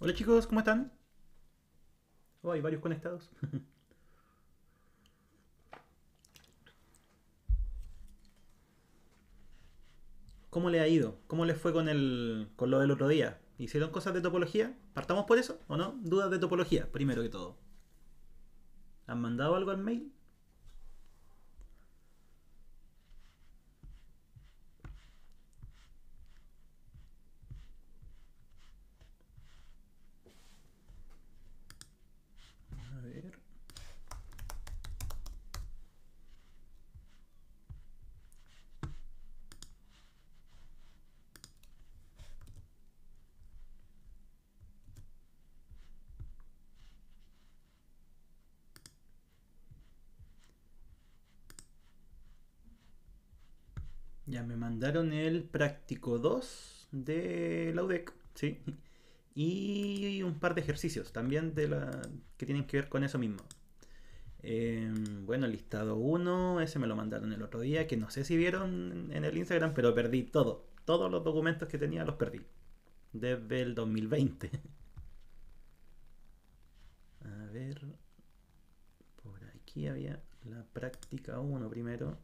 Hola chicos, ¿cómo están? Oh, hay varios conectados. ¿Cómo le ha ido? ¿Cómo les fue con lo del otro día? ¿Hicieron cosas de topología? ¿Partamos por eso o no? Dudas de topología, primero que todo. ¿Han mandado algo al mail? A ver. Ya me mandaron el práctico 2 de la UDEC, sí. Y un par de ejercicios también que tienen que ver con eso mismo. Bueno, el listado uno ese me lo mandaron el otro día, que no sé si vieron en el Instagram, pero perdí todo. Todos los documentos que tenía los perdí. Desde el 2020. A ver, por aquí había la práctica uno primero.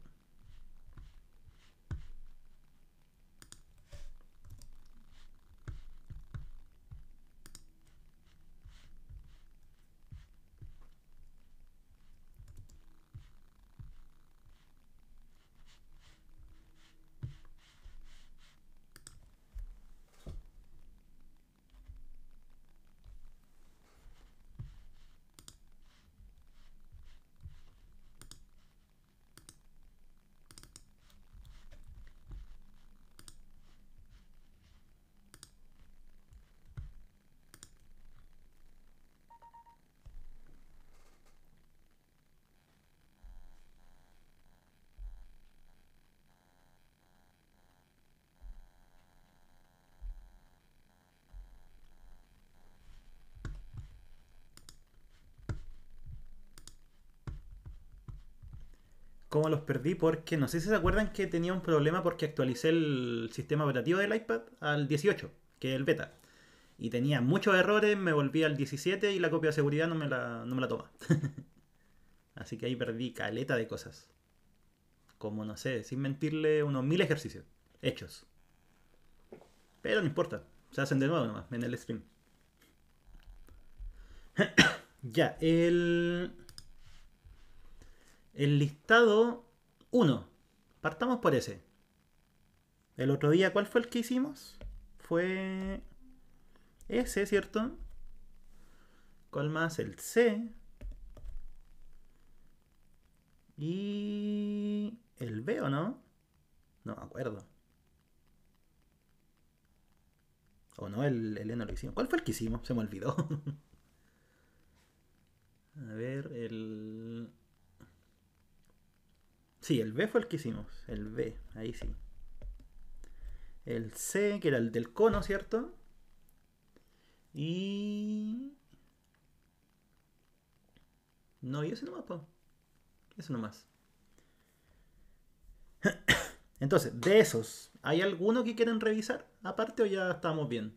¿Cómo los perdí? Porque no sé si se acuerdan que tenía un problema porque actualicé el sistema operativo del iPad al 18, que es el beta. Y tenía muchos errores, me volví al 17 y la copia de seguridad no me la toma. Así que ahí perdí caleta de cosas. Como no sé, sin mentirle, unos 1000 ejercicios hechos. Pero no importa, se hacen de nuevo nomás en el stream. Ya, el listado uno. Partamos por ese. El otro día, ¿cuál fue el que hicimos? Fue ese, ¿cierto? ¿Cuál más? El C. Y el B, ¿o no? No me acuerdo. O no, el E no lo hicimos. ¿Cuál fue el que hicimos? Se me olvidó. A ver, el... Sí, el B fue el que hicimos. El B, ahí sí. El C, que era el del cono, ¿cierto? Y... No, y ese nomás, po. Ese nomás. Entonces, de esos, ¿hay alguno que quieren revisar aparte o ya estamos bien?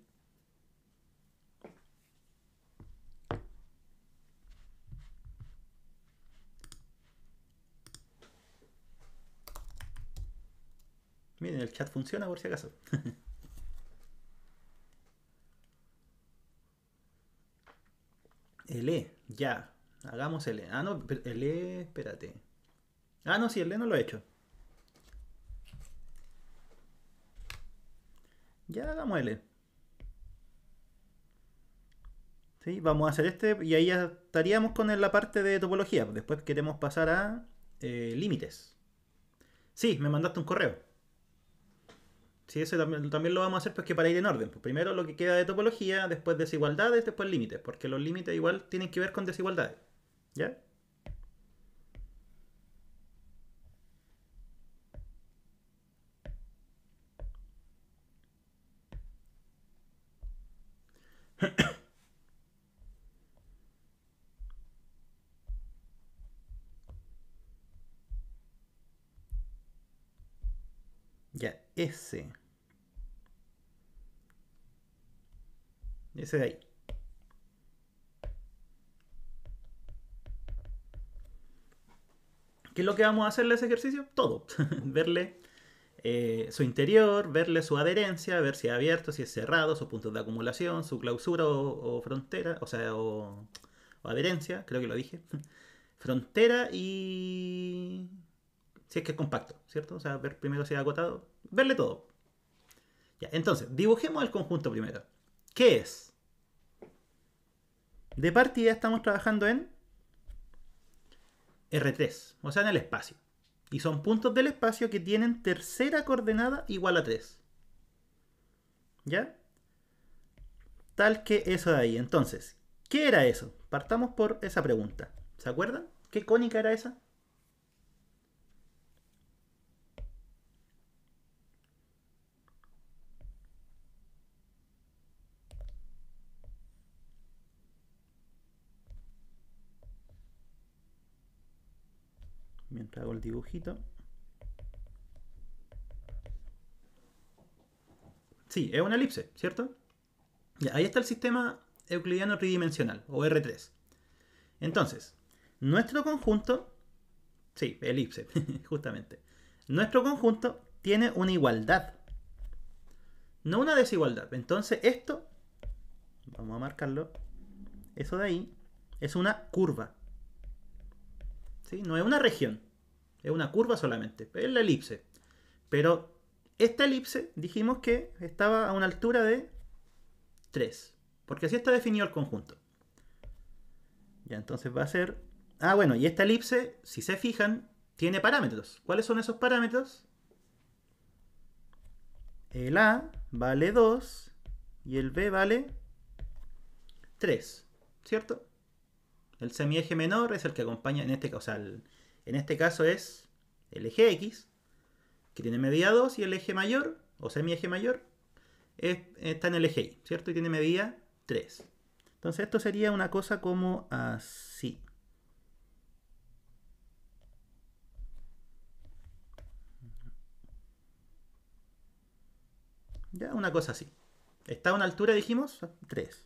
Miren, el chat funciona por si acaso. El E, ya. Hagamos el E. Ah, no, el E, espérate. Ah, no, sí, el E no lo he hecho. Ya hagamos el E. Sí, vamos a hacer este y ahí ya estaríamos con la parte de topología. Después queremos pasar a límites. Sí, me mandaste un correo. Sí, ese también lo vamos a hacer pues que para ir en orden. Pues primero lo que queda de topología, después desigualdades, después límites. Porque los límites igual tienen que ver con desigualdades. ¿Ya? Ya, ese. Ese de ahí. ¿Qué es lo que vamos a hacerle a ese ejercicio? Todo. Verle su interior, verle su adherencia, ver si es abierto, si es cerrado, sus puntos de acumulación, su clausura o frontera, o sea, o adherencia, creo que lo dije. Frontera y... si es que es compacto, ¿cierto? O sea, ver primero si es acotado, verle todo. Ya, entonces, dibujemos el conjunto primero. ¿Qué es? De partida estamos trabajando en R3, o sea, en el espacio. Y son puntos del espacio que tienen tercera coordenada igual a 3. ¿Ya? Tal que eso de ahí. Entonces, ¿qué era eso? Partamos por esa pregunta. ¿Se acuerdan? ¿Qué cónica era esa? Mientras hago el dibujito. Sí, es una elipse, ¿cierto? Ya, ahí está el sistema euclidiano tridimensional, o R3. Entonces, nuestro conjunto, sí, elipse, justamente. Nuestro conjunto tiene una igualdad, no una desigualdad. Entonces, esto, vamos a marcarlo, eso de ahí, es una curva. ¿Sí? No es una región, es una curva solamente, es la elipse. Pero esta elipse dijimos que estaba a una altura de 3, porque así está definido el conjunto. Ya, entonces va a ser... Ah, bueno, y esta elipse, si se fijan, tiene parámetros. ¿Cuáles son esos parámetros? El A vale 2 y el B vale 3, ¿cierto? El semieje menor es el que acompaña, en este, o sea, en este caso es el eje X, que tiene medida 2, y el eje mayor, o semieje mayor, está en el eje Y, ¿cierto? Y tiene medida 3. Entonces esto sería una cosa como así. Ya, una cosa así. Está a una altura, dijimos, 3.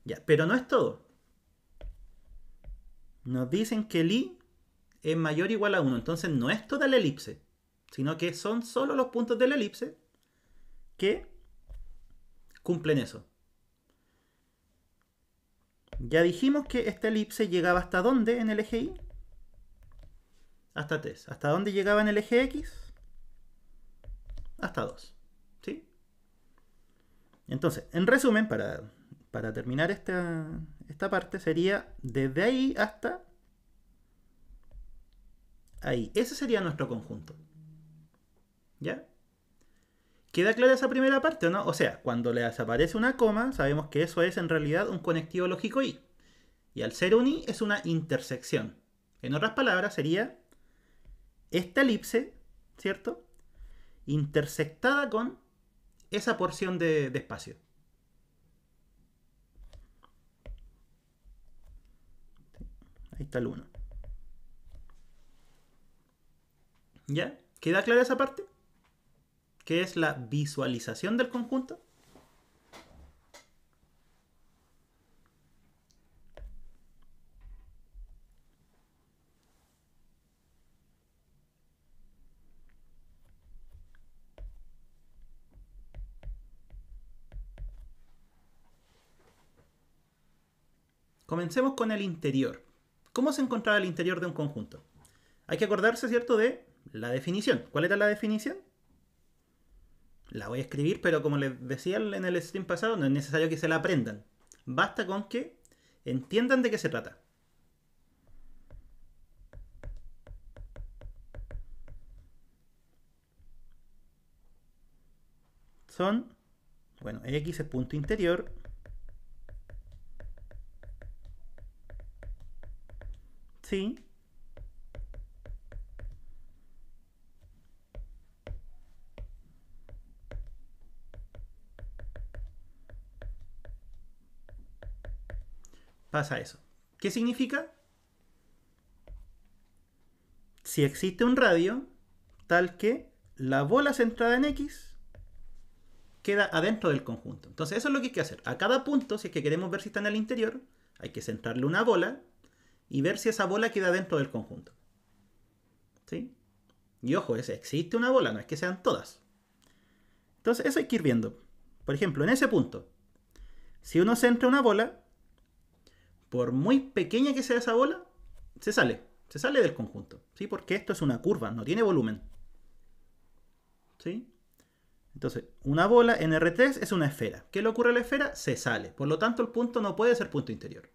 Ya, pero no es todo. Nos dicen que el I es mayor o igual a 1. Entonces no es toda la elipse, sino que son solo los puntos de la elipse que cumplen eso. Ya dijimos que esta elipse llegaba hasta dónde en el eje Y. Hasta 3. ¿Hasta dónde llegaba en el eje X? Hasta 2. ¿Sí? Entonces, en resumen, para terminar esta parte, sería desde ahí hasta ahí. Ese sería nuestro conjunto. ¿Ya? ¿Queda clara esa primera parte o no? O sea, cuando le desaparece una coma, sabemos que eso es en realidad un conectivo lógico Y. Y al ser un I es una intersección. En otras palabras, sería esta elipse, ¿cierto? Intersectada con esa porción de espacio. Ahí está el 1. ¿Ya? ¿Queda clara esa parte? ¿Qué es la visualización del conjunto? Comencemos con el interior. ¿Cómo se encontraba el interior de un conjunto? Hay que acordarse, ¿cierto?, de la definición. ¿Cuál era la definición? La voy a escribir, pero como les decía en el stream pasado, no es necesario que se la aprendan. Basta con que entiendan de qué se trata. Son, bueno, X es punto interior. Sí. Pasa eso. ¿Qué significa? Si existe un radio tal que la bola centrada en X queda adentro del conjunto. Entonces eso es lo que hay que hacer. A cada punto, si es que queremos ver si está en el interior, hay que centrarle una bola y ver si esa bola queda dentro del conjunto. ¿Sí? Y ojo, existe una bola, no es que sean todas. Entonces eso hay que ir viendo. Por ejemplo, en ese punto, si uno centra una bola, por muy pequeña que sea esa bola, se sale del conjunto. ¿Sí? Porque esto es una curva, no tiene volumen. ¿Sí? Entonces, una bola en R3 es una esfera. ¿Qué le ocurre a la esfera? Se sale. Por lo tanto, el punto no puede ser punto interior.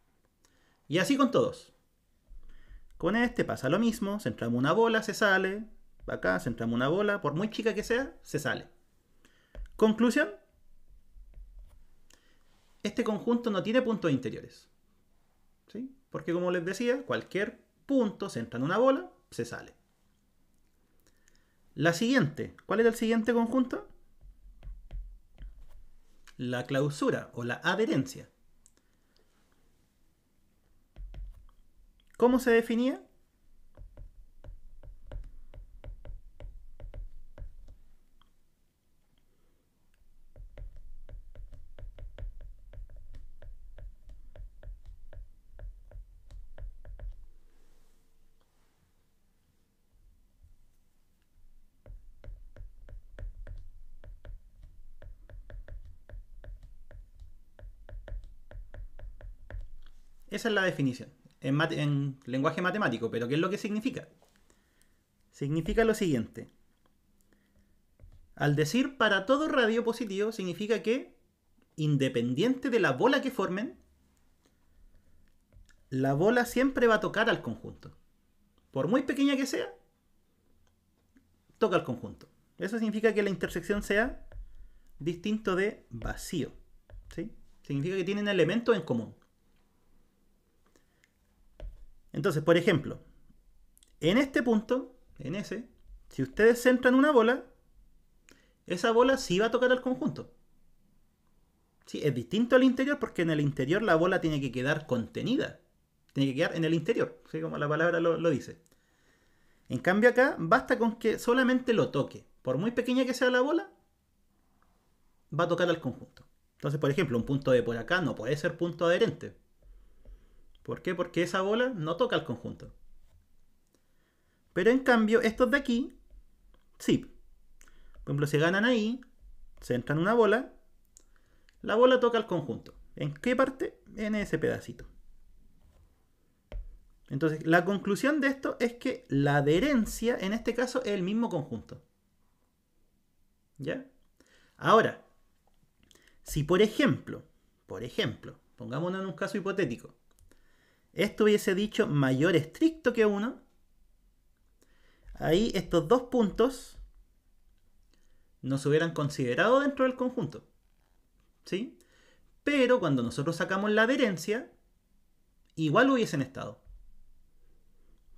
Y así con todos. Con este pasa lo mismo. Centramos una bola, se sale. Acá centramos una bola, por muy chica que sea, se sale. Conclusión. Este conjunto no tiene puntos interiores. ¿Sí? Porque como les decía, cualquier punto centra en una bola, se sale. La siguiente. ¿Cuál era el siguiente conjunto? La clausura o la adherencia. ¿Cómo se definía? Esa es la definición. En lenguaje matemático. ¿Pero qué es lo que significa? Significa lo siguiente. Al decir para todo radio positivo, significa que, independiente de la bola que formen, la bola siempre va a tocar al conjunto. Por muy pequeña que sea, toca al conjunto. Eso significa que la intersección sea distinto de vacío. ¿Sí? Significa que tienen elementos en común. Entonces, por ejemplo, en este punto, en ese, si ustedes centran una bola, esa bola sí va a tocar al conjunto. Sí, es distinto al interior porque en el interior la bola tiene que quedar contenida. Tiene que quedar en el interior, ¿sí? Como la palabra lo dice. En cambio acá basta con que solamente lo toque. Por muy pequeña que sea la bola, va a tocar al conjunto. Entonces, por ejemplo, un punto de por acá no puede ser punto adherente. ¿Por qué? Porque esa bola no toca al conjunto. Pero en cambio, estos de aquí, sí. Por ejemplo, se ganan ahí, centran una bola, la bola toca al conjunto. ¿En qué parte? En ese pedacito. Entonces, la conclusión de esto es que la adherencia, en este caso, es el mismo conjunto. ¿Ya? Ahora, si por ejemplo, pongámonos en un caso hipotético, esto hubiese dicho mayor estricto que 1, ahí estos dos puntos no se hubieran considerado dentro del conjunto. ¿Sí? Pero cuando nosotros sacamos la adherencia, igual hubiesen estado.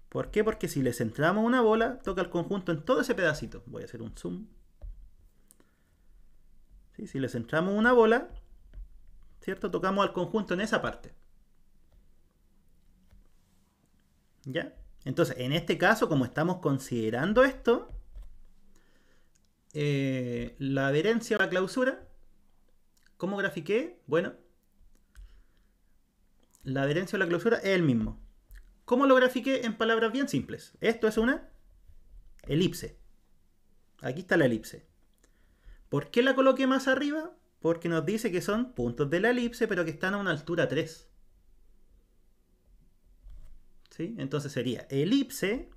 ¿Por qué? Porque si le centramos una bola, toca el conjunto en todo ese pedacito. Voy a hacer un zoom. ¿Sí? Si le centramos una bola, ¿cierto? Tocamos al conjunto en esa parte. ¿Ya? Entonces, en este caso, como estamos considerando esto, la adherencia o la clausura, ¿cómo grafiqué? Bueno, la adherencia o la clausura es el mismo. ¿Cómo lo grafiqué? En palabras bien simples. Esto es una elipse. Aquí está la elipse. ¿Por qué la coloqué más arriba? Porque nos dice que son puntos de la elipse, pero que están a una altura 3. ¿Sí? Entonces sería elipse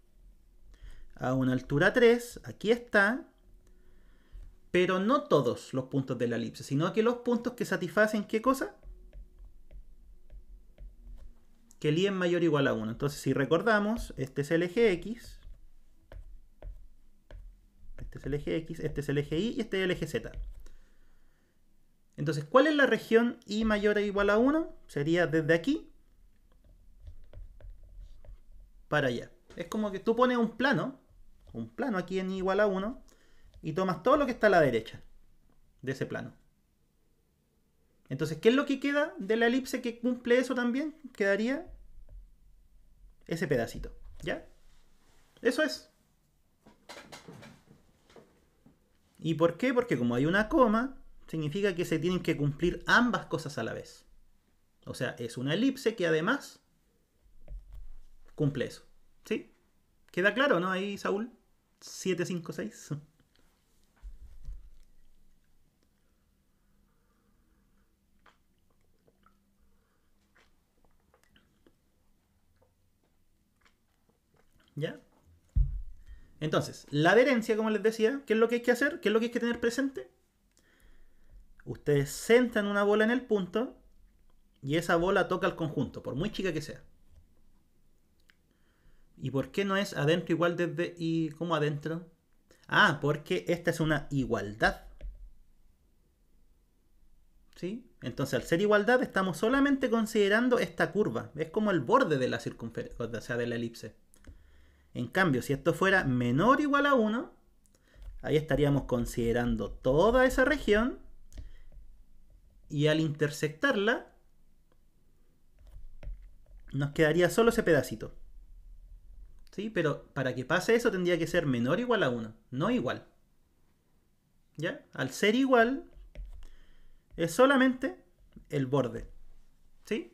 a una altura 3. Aquí está. Pero no todos los puntos de la elipse, sino que los puntos que satisfacen ¿qué cosa? Que el i es mayor o igual a 1. Entonces, si recordamos, este es el eje X, este es el eje X, este es el eje Y y este es el eje Z. Entonces, ¿cuál es la región i mayor o igual a 1? Sería desde aquí para allá. Es como que tú pones un plano aquí en i igual a 1, y tomas todo lo que está a la derecha de ese plano. Entonces, ¿qué es lo que queda de la elipse que cumple eso también? Quedaría ese pedacito, ¿ya? Eso es. ¿Y por qué? Porque como hay una coma, significa que se tienen que cumplir ambas cosas a la vez. O sea, es una elipse que además cumple eso. ¿Sí? ¿Queda claro, no? Ahí, Saúl. 756. ¿Ya? Entonces, la adherencia, como les decía, ¿qué es lo que hay que hacer? ¿Qué es lo que hay que tener presente? Ustedes centran una bola en el punto y esa bola toca el conjunto, por muy chica que sea. ¿Y por qué no es adentro igual desde y cómo adentro? Ah, porque esta es una igualdad. ¿Sí? Entonces, al ser igualdad, estamos solamente considerando esta curva. Es como el borde de la circunferencia, o sea, de la elipse. En cambio, si esto fuera menor o igual a 1, ahí estaríamos considerando toda esa región y al intersectarla nos quedaría solo ese pedacito. ¿Sí? Pero para que pase eso tendría que ser menor o igual a 1, no igual. ¿Ya? Al ser igual es solamente el borde. ¿Sí?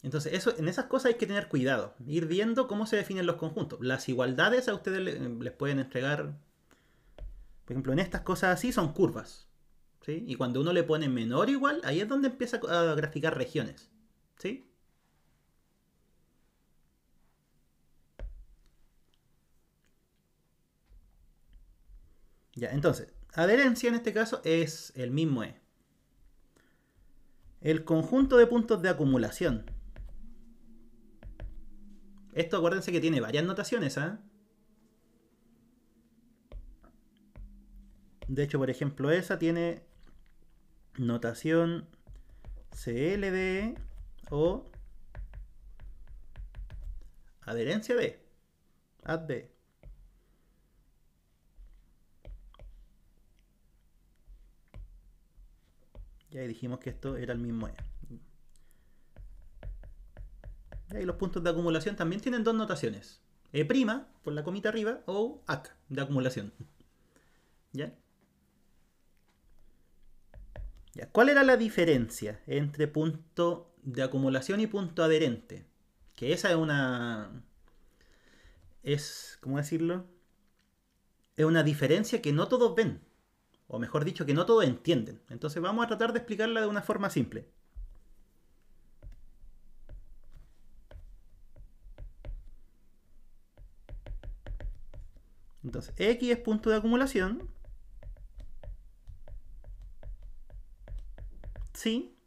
Entonces, eso, en esas cosas hay que tener cuidado. Ir viendo cómo se definen los conjuntos. Las igualdades a ustedes les pueden entregar. Por ejemplo, en estas cosas así son curvas. ¿Sí? Y cuando uno le pone menor o igual, ahí es donde empieza a graficar regiones. ¿Sí? Ya, entonces, adherencia en este caso es el mismo E. El conjunto de puntos de acumulación. Esto acuérdense que tiene varias notaciones, ¿eh? De hecho, por ejemplo, esa tiene notación CLD o adherencia D. AD. Ya dijimos que esto era el mismo E. Y los puntos de acumulación también tienen dos notaciones. E' por la comita arriba o AC de acumulación. ¿Ya? Ya. ¿Cuál era la diferencia entre punto de acumulación y punto adherente? Que esa es una... ¿cómo decirlo? Es una diferencia que no todos ven. O mejor dicho, que no todos entienden. Entonces vamos a tratar de explicarla de una forma simple. Entonces, X es punto de acumulación. Sí.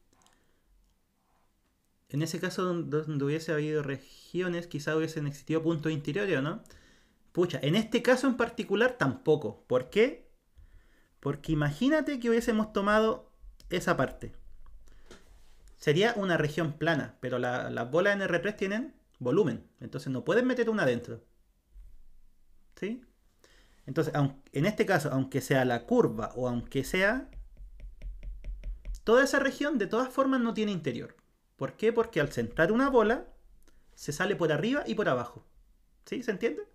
En ese caso, donde hubiese habido regiones, quizá hubiesen existido puntos interiores, ¿no? Pucha, en este caso en particular tampoco. ¿Por qué? Porque imagínate que hubiésemos tomado esa parte. Sería una región plana, pero las bolas NR3 tienen volumen. Entonces no pueden meter una adentro. ¿Sí? Entonces, en este caso, aunque sea la curva o aunque sea... Toda esa región de todas formas no tiene interior. ¿Por qué? Porque al centrar una bola, se sale por arriba y por abajo. ¿Sí? ¿Se entiende?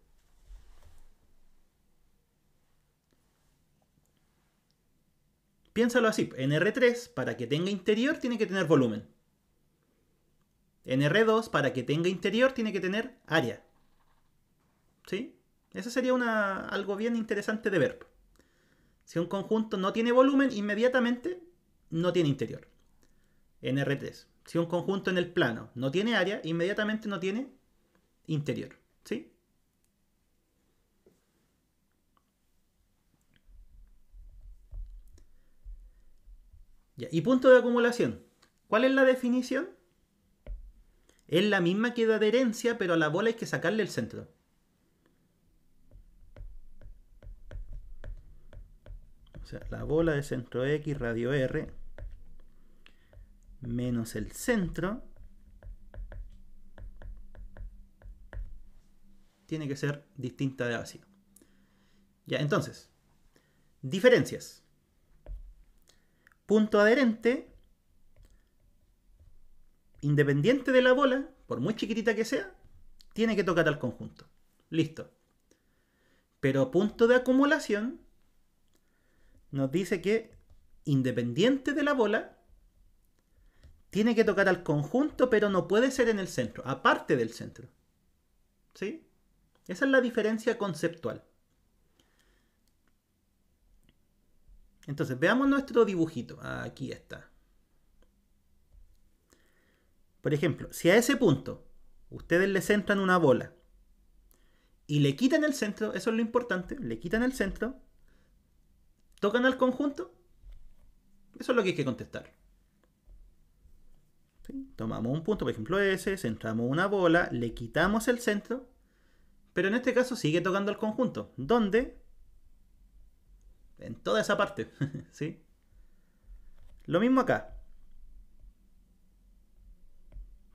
Piénsalo así. En R3, para que tenga interior, tiene que tener volumen. En R2, para que tenga interior, tiene que tener área. ¿Sí? Eso sería algo bien interesante de ver. Si un conjunto no tiene volumen, inmediatamente no tiene interior. En R3. Si un conjunto en el plano no tiene área, inmediatamente no tiene interior. ¿Sí? Ya. Y punto de acumulación. ¿Cuál es la definición? Es la misma que de adherencia, pero a la bola hay que sacarle el centro. O sea, la bola de centro X, radio R, menos el centro, tiene que ser distinta de vacío. Ya, entonces, diferencias. Punto adherente, independiente de la bola, por muy chiquitita que sea, tiene que tocar al conjunto. Listo. Pero punto de acumulación nos dice que independiente de la bola, tiene que tocar al conjunto, pero no puede ser en el centro, aparte del centro. ¿Sí? Esa es la diferencia conceptual. Entonces, veamos nuestro dibujito. Aquí está. Por ejemplo, si a ese punto ustedes le centran una bola y le quitan el centro, eso es lo importante, le quitan el centro, tocan al conjunto, eso es lo que hay que contestar. ¿Sí? Tomamos un punto, por ejemplo ese, centramos una bola, le quitamos el centro, pero en este caso sigue tocando al conjunto. ¿Dónde? En toda esa parte. ¿Sí? Lo mismo acá.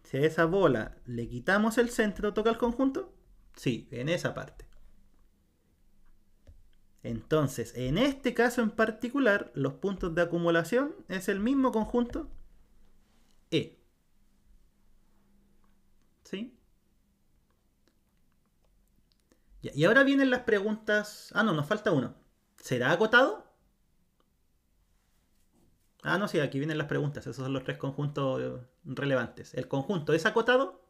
Si a esa bola le quitamos el centro, ¿toca el conjunto? Sí, en esa parte. Entonces, en este caso en particular, los puntos de acumulación es el mismo conjunto E. ¿Sí? Y ahora vienen las preguntas. Ah, no, nos falta uno. ¿Será acotado? Ah, no, sí, aquí vienen las preguntas. Esos son los tres conjuntos relevantes. ¿El conjunto es acotado?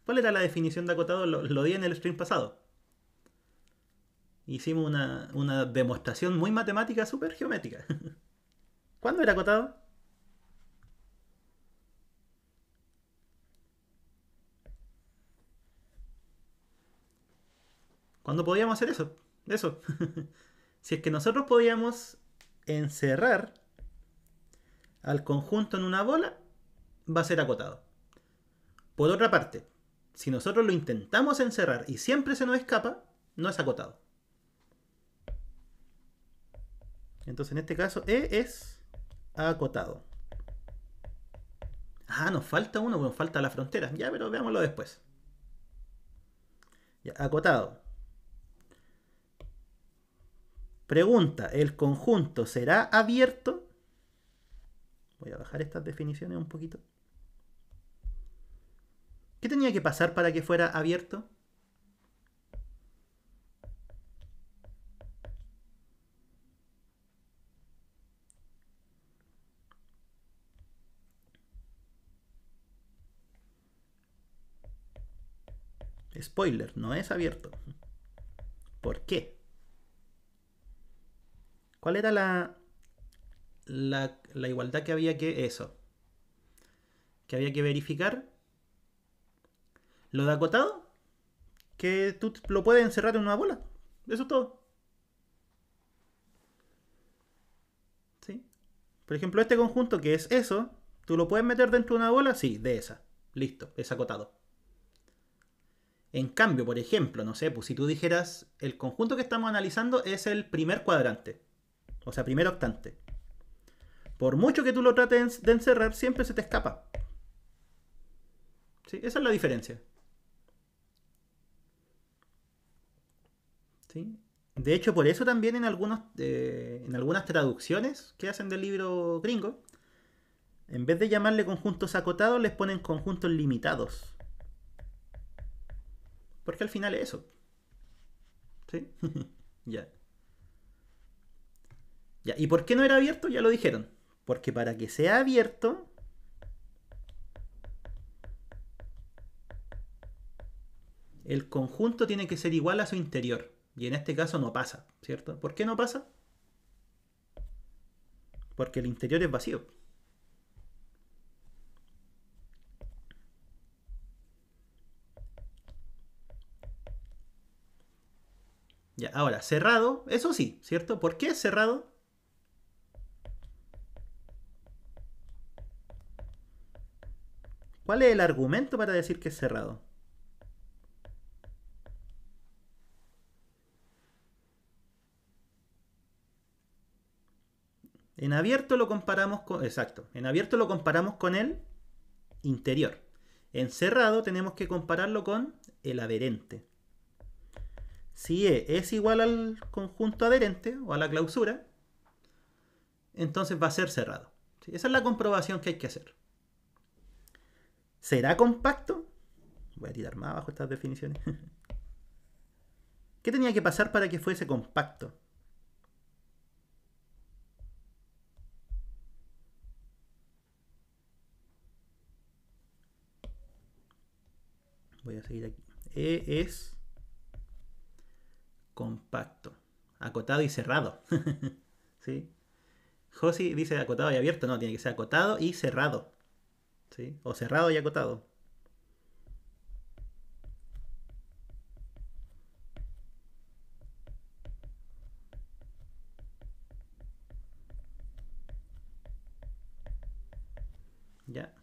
¿Cuál era la definición de acotado? Lo di en el stream pasado. Hicimos una demostración muy matemática, súper geométrica. ¿Cuándo era acotado? ¿Cuándo podíamos hacer eso? Eso. Si es que nosotros podíamos encerrar al conjunto en una bola, va a ser acotado. Por otra parte, si nosotros lo intentamos encerrar y siempre se nos escapa, no es acotado. Entonces en este caso E es acotado. Ah, nos falta uno, nos falta la frontera. Ya, pero veámoslo después. Ya, acotado. Pregunta, ¿el conjunto será abierto? Voy a bajar estas definiciones un poquito. ¿Qué tenía que pasar para que fuera abierto? Spoiler, no es abierto. ¿Por qué? ¿Cuál era la igualdad que había que... Eso. Que había que verificar? Lo de acotado, que tú lo puedes encerrar en una bola. Eso es todo. ¿Sí? Por ejemplo, este conjunto que es eso, ¿tú lo puedes meter dentro de una bola? Sí, de esa. Listo, es acotado. En cambio, por ejemplo, no sé, pues si tú dijeras, el conjunto que estamos analizando es el primer cuadrante. O sea, primer octante. Por mucho que tú lo trates de encerrar, siempre se te escapa. ¿Sí? Esa es la diferencia. ¿Sí? De hecho, por eso también en algunas traducciones que hacen del libro gringo, en vez de llamarle conjuntos acotados, les ponen conjuntos limitados. Porque al final es eso. ¿Sí? Ya. Ya. ¿Y por qué no era abierto? Ya lo dijeron. Porque para que sea abierto, el conjunto tiene que ser igual a su interior. Y en este caso no pasa, ¿cierto? ¿Por qué no pasa? Porque el interior es vacío. Ya, ahora, cerrado, eso sí, ¿cierto? ¿Por qué es cerrado? ¿Cuál es el argumento para decir que es cerrado? En abierto lo comparamos con... Exacto. En abierto lo comparamos con el interior. En cerrado tenemos que compararlo con el adherente. Si E es igual al conjunto adherente o a la clausura, entonces va a ser cerrado. ¿Sí? Esa es la comprobación que hay que hacer. ¿Será compacto? Voy a tirar más abajo estas definiciones. ¿Qué tenía que pasar para que fuese compacto? Voy a seguir aquí. E es compacto, acotado y cerrado. ¿Sí? Josi dice acotado y abierto. No, tiene que ser acotado y cerrado. ¿Sí? O cerrado y acotado. Ya.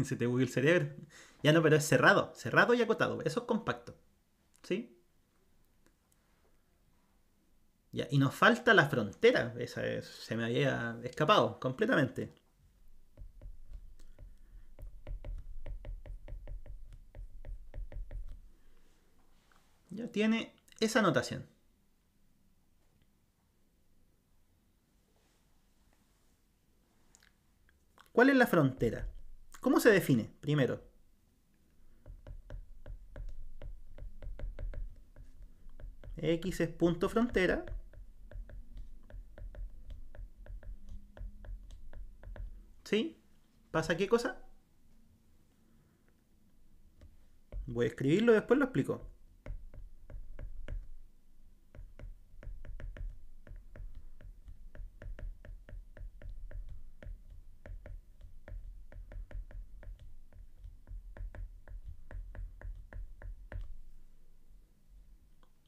Se te bugueó el cerebro. Ya no, pero es cerrado. Cerrado y acotado. Eso es compacto. ¿Sí? Ya. Y nos falta la frontera. Se me había escapado completamente. Ya tiene esa notación. ¿Cuál es la frontera? ¿Cómo se define? Primero. X es punto frontera. ¿Sí? ¿Pasa qué cosa? Voy a escribirlo y después lo explico.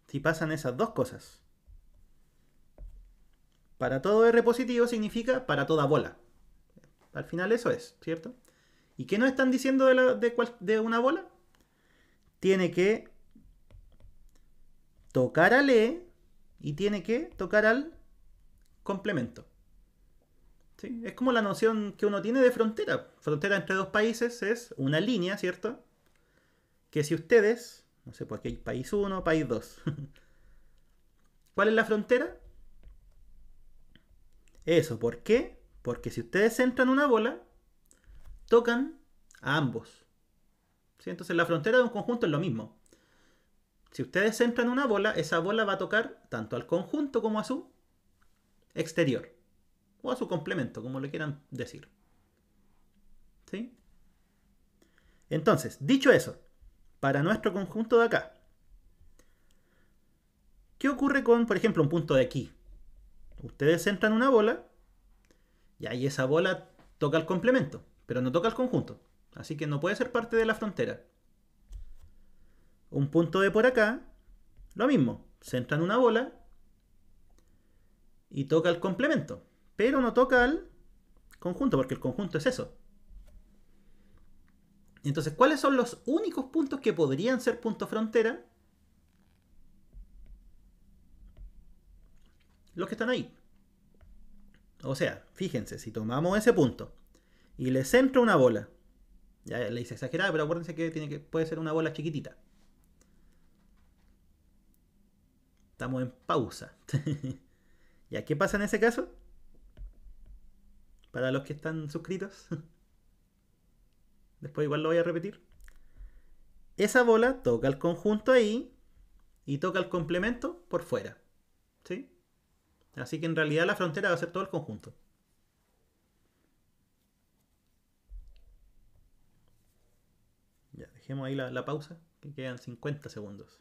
Si pasan esas dos cosas. Para todo R positivo significa para toda bola. Al final eso es, ¿cierto? ¿Y qué nos están diciendo de una bola? Tiene que tocar al E y tiene que tocar al complemento. ¿Sí? Es como la noción que uno tiene de frontera. Frontera entre dos países es una línea, ¿cierto? Que si ustedes, no sé, pues aquí hay país 1, país 2. ¿Cuál es la frontera? Eso, ¿por qué? Porque si ustedes centran una bola, tocan a ambos. ¿Sí? Entonces la frontera de un conjunto es lo mismo. Si ustedes centran una bola, esa bola va a tocar tanto al conjunto como a su exterior. O a su complemento, como le quieran decir. ¿Sí? Entonces, dicho eso, para nuestro conjunto de acá, ¿qué ocurre con, por ejemplo, un punto de aquí? Ustedes centran una bola y ahí esa bola toca el complemento, pero no toca el conjunto. Así que no puede ser parte de la frontera. Un punto de por acá, lo mismo. Centran una bola y toca el complemento, pero no toca al conjunto, porque el conjunto es eso. Entonces, ¿cuáles son los únicos puntos que podrían ser punto frontera? Los que están ahí. O sea, fíjense, si tomamos ese punto y le centro una bola, ya le hice exagerada, pero acuérdense que puede ser una bola chiquitita. Estamos en pausa. ¿Ya qué pasa en ese caso? Para los que están suscritos. Después igual lo voy a repetir. Esa bola toca el conjunto ahí y toca el complemento por fuera. ¿Sí? Así que en realidad la frontera va a ser todo el conjunto. Ya, dejemos ahí la pausa, que quedan 50 segundos.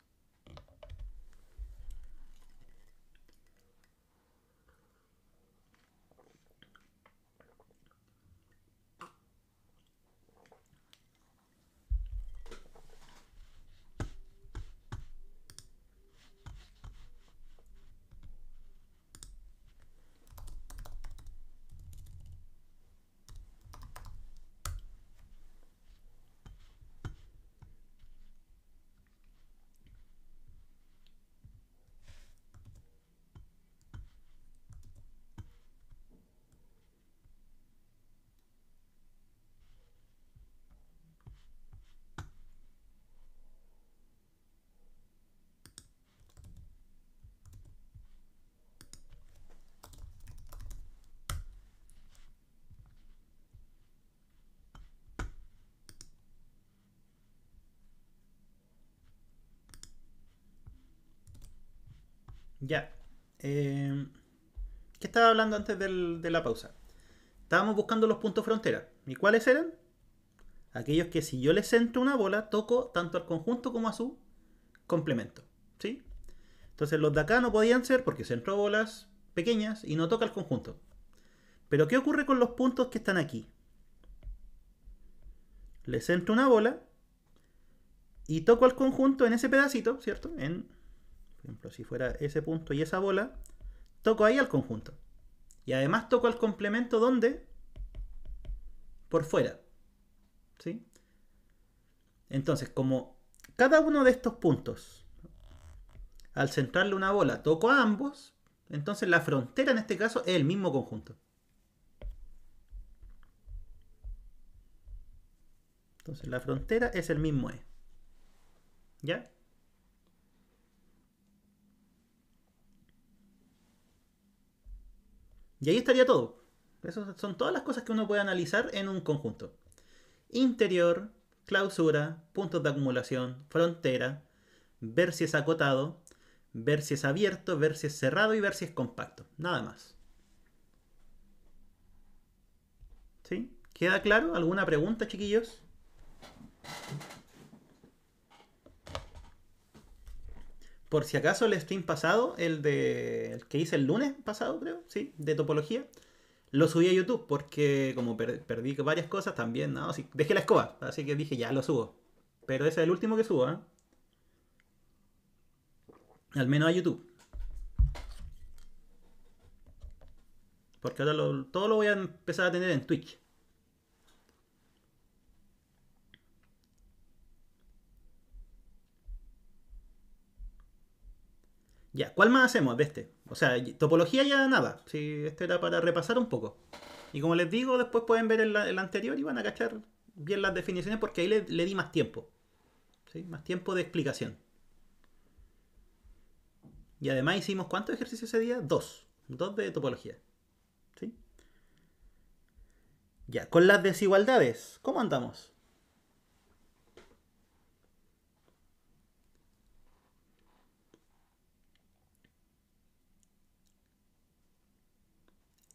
Ya. ¿Qué estaba hablando antes de la pausa? Estábamos buscando los puntos frontera. ¿Y cuáles eran? Aquellos que si yo les centro una bola, toco tanto al conjunto como a su complemento. ¿Sí? Entonces los de acá no podían ser porque centro bolas pequeñas y no toca el conjunto. Pero ¿qué ocurre con los puntos que están aquí? Les centro una bola y toco al conjunto en ese pedacito, ¿cierto? Por ejemplo, si fuera ese punto y esa bola, toco ahí al conjunto. Y además toco al complemento donde por fuera. ¿Sí? Entonces, como cada uno de estos puntos, al centrarle una bola, toco a ambos, entonces la frontera en este caso es el mismo conjunto. Entonces la frontera es el mismo E. ¿Ya? Y ahí estaría todo. Esas son todas las cosas que uno puede analizar en un conjunto. Interior, clausura, puntos de acumulación, frontera, ver si es acotado, ver si es abierto, ver si es cerrado y ver si es compacto. Nada más. ¿Sí? ¿Queda claro? ¿Alguna pregunta, chiquillos? Por si acaso el stream pasado, el que hice el lunes pasado, creo, sí, de topología, lo subí a YouTube porque como perdí varias cosas también, ¿no? Sí, dejé la escoba, así que dije ya lo subo. Pero ese es el último que subo, ¿eh? Al menos a YouTube. Porque ahora todo lo voy a empezar a tener en Twitch. Ya, ¿cuál más hacemos de este? O sea, topología ya nada. Sí, este era para repasar un poco. Y como les digo, después pueden ver el anterior y van a cachar bien las definiciones porque ahí le di más tiempo. ¿Sí? Más tiempo de explicación. Y además hicimos ¿cuántos ejercicios ese día? Dos. Dos de topología. ¿Sí? Ya, con las desigualdades, ¿cómo andamos?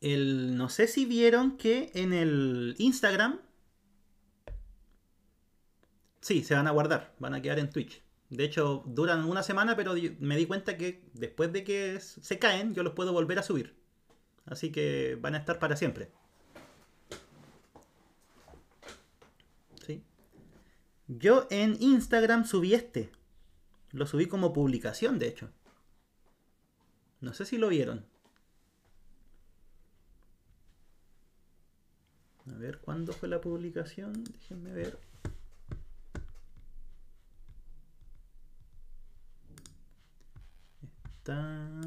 No sé si vieron que en el Instagram, sí, se van a guardar, van a quedar en Twitch. De hecho, duran una semana, pero me di cuenta que después de que se caen, yo los puedo volver a subir. Así que van a estar para siempre. ¿Sí? Yo en Instagram subí este. Lo subí como publicación, de hecho. No sé si lo vieron. A ver, ¿cuándo fue la publicación? Déjenme ver. Está...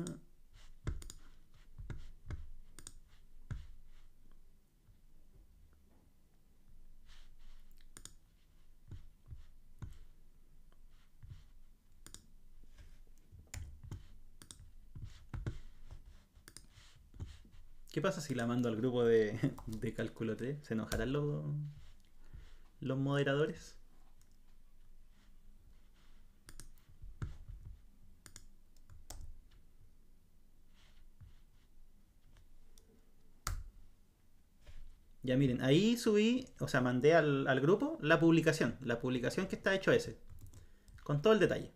¿Qué pasa si la mando al grupo de Cálculo 3? ¿Se enojarán los moderadores? Ya miren, ahí subí, o sea, mandé al grupo la publicación que está hecho ese, con todo el detalle.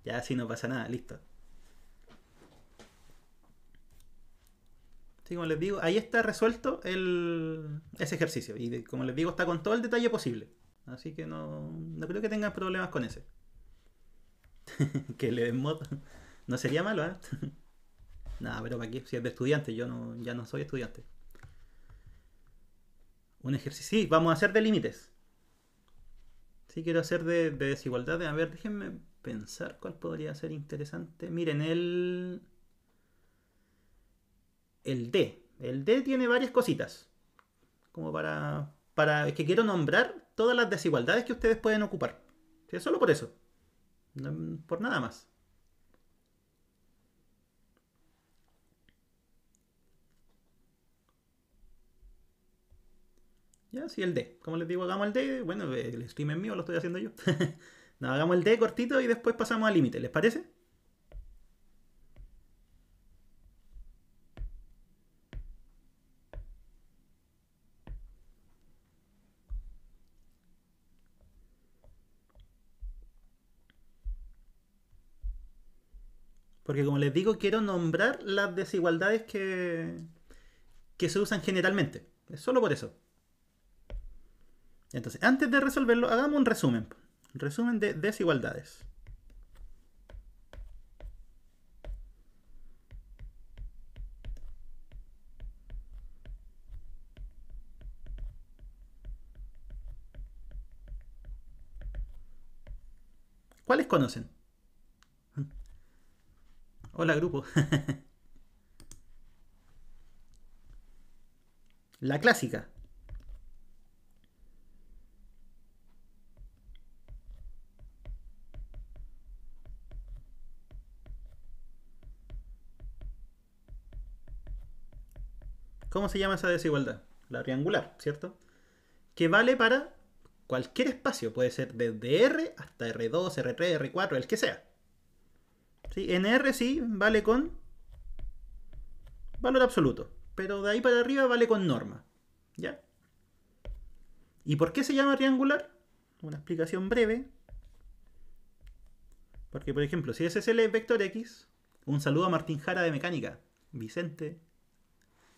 Ya así no pasa nada, listo. Sí, como les digo, ahí está resuelto ese ejercicio. Y como les digo, está con todo el detalle posible. Así que no creo que tengan problemas con ese. Que le den mod. No sería malo, ¿eh? Nada, pero ¿para qué? Si es de estudiante, yo ya no soy estudiante. Un ejercicio. Sí, vamos a hacer de límites. Sí, quiero hacer de desigualdades. A ver, déjenme pensar cuál podría ser interesante. Miren, el D. El D tiene varias cositas. Como es que quiero nombrar todas las desigualdades que ustedes pueden ocupar. Sí, solo por eso. Por nada más. Ya, sí, el D. Como les digo, hagamos el D. Bueno, el stream es mío, lo estoy haciendo yo. No, hagamos el D cortito y después pasamos al límite. ¿Les parece? Porque como les digo, quiero nombrar las desigualdades que se usan generalmente. Es solo por eso. Entonces, antes de resolverlo, hagamos un resumen. Resumen de desigualdades. ¿Cuáles conocen? Hola, grupo. La clásica. ¿Cómo se llama esa desigualdad? La triangular, ¿cierto? Que vale para cualquier espacio. Puede ser desde R hasta R2, R3, R4, el que sea. ¿Sí? En R sí vale con valor absoluto. Pero de ahí para arriba vale con norma. ¿Ya? ¿Y por qué se llama triangular? Una explicación breve. Porque, por ejemplo, si ese es el vector X, un saludo a Martín Jara de Mecánica. Vicente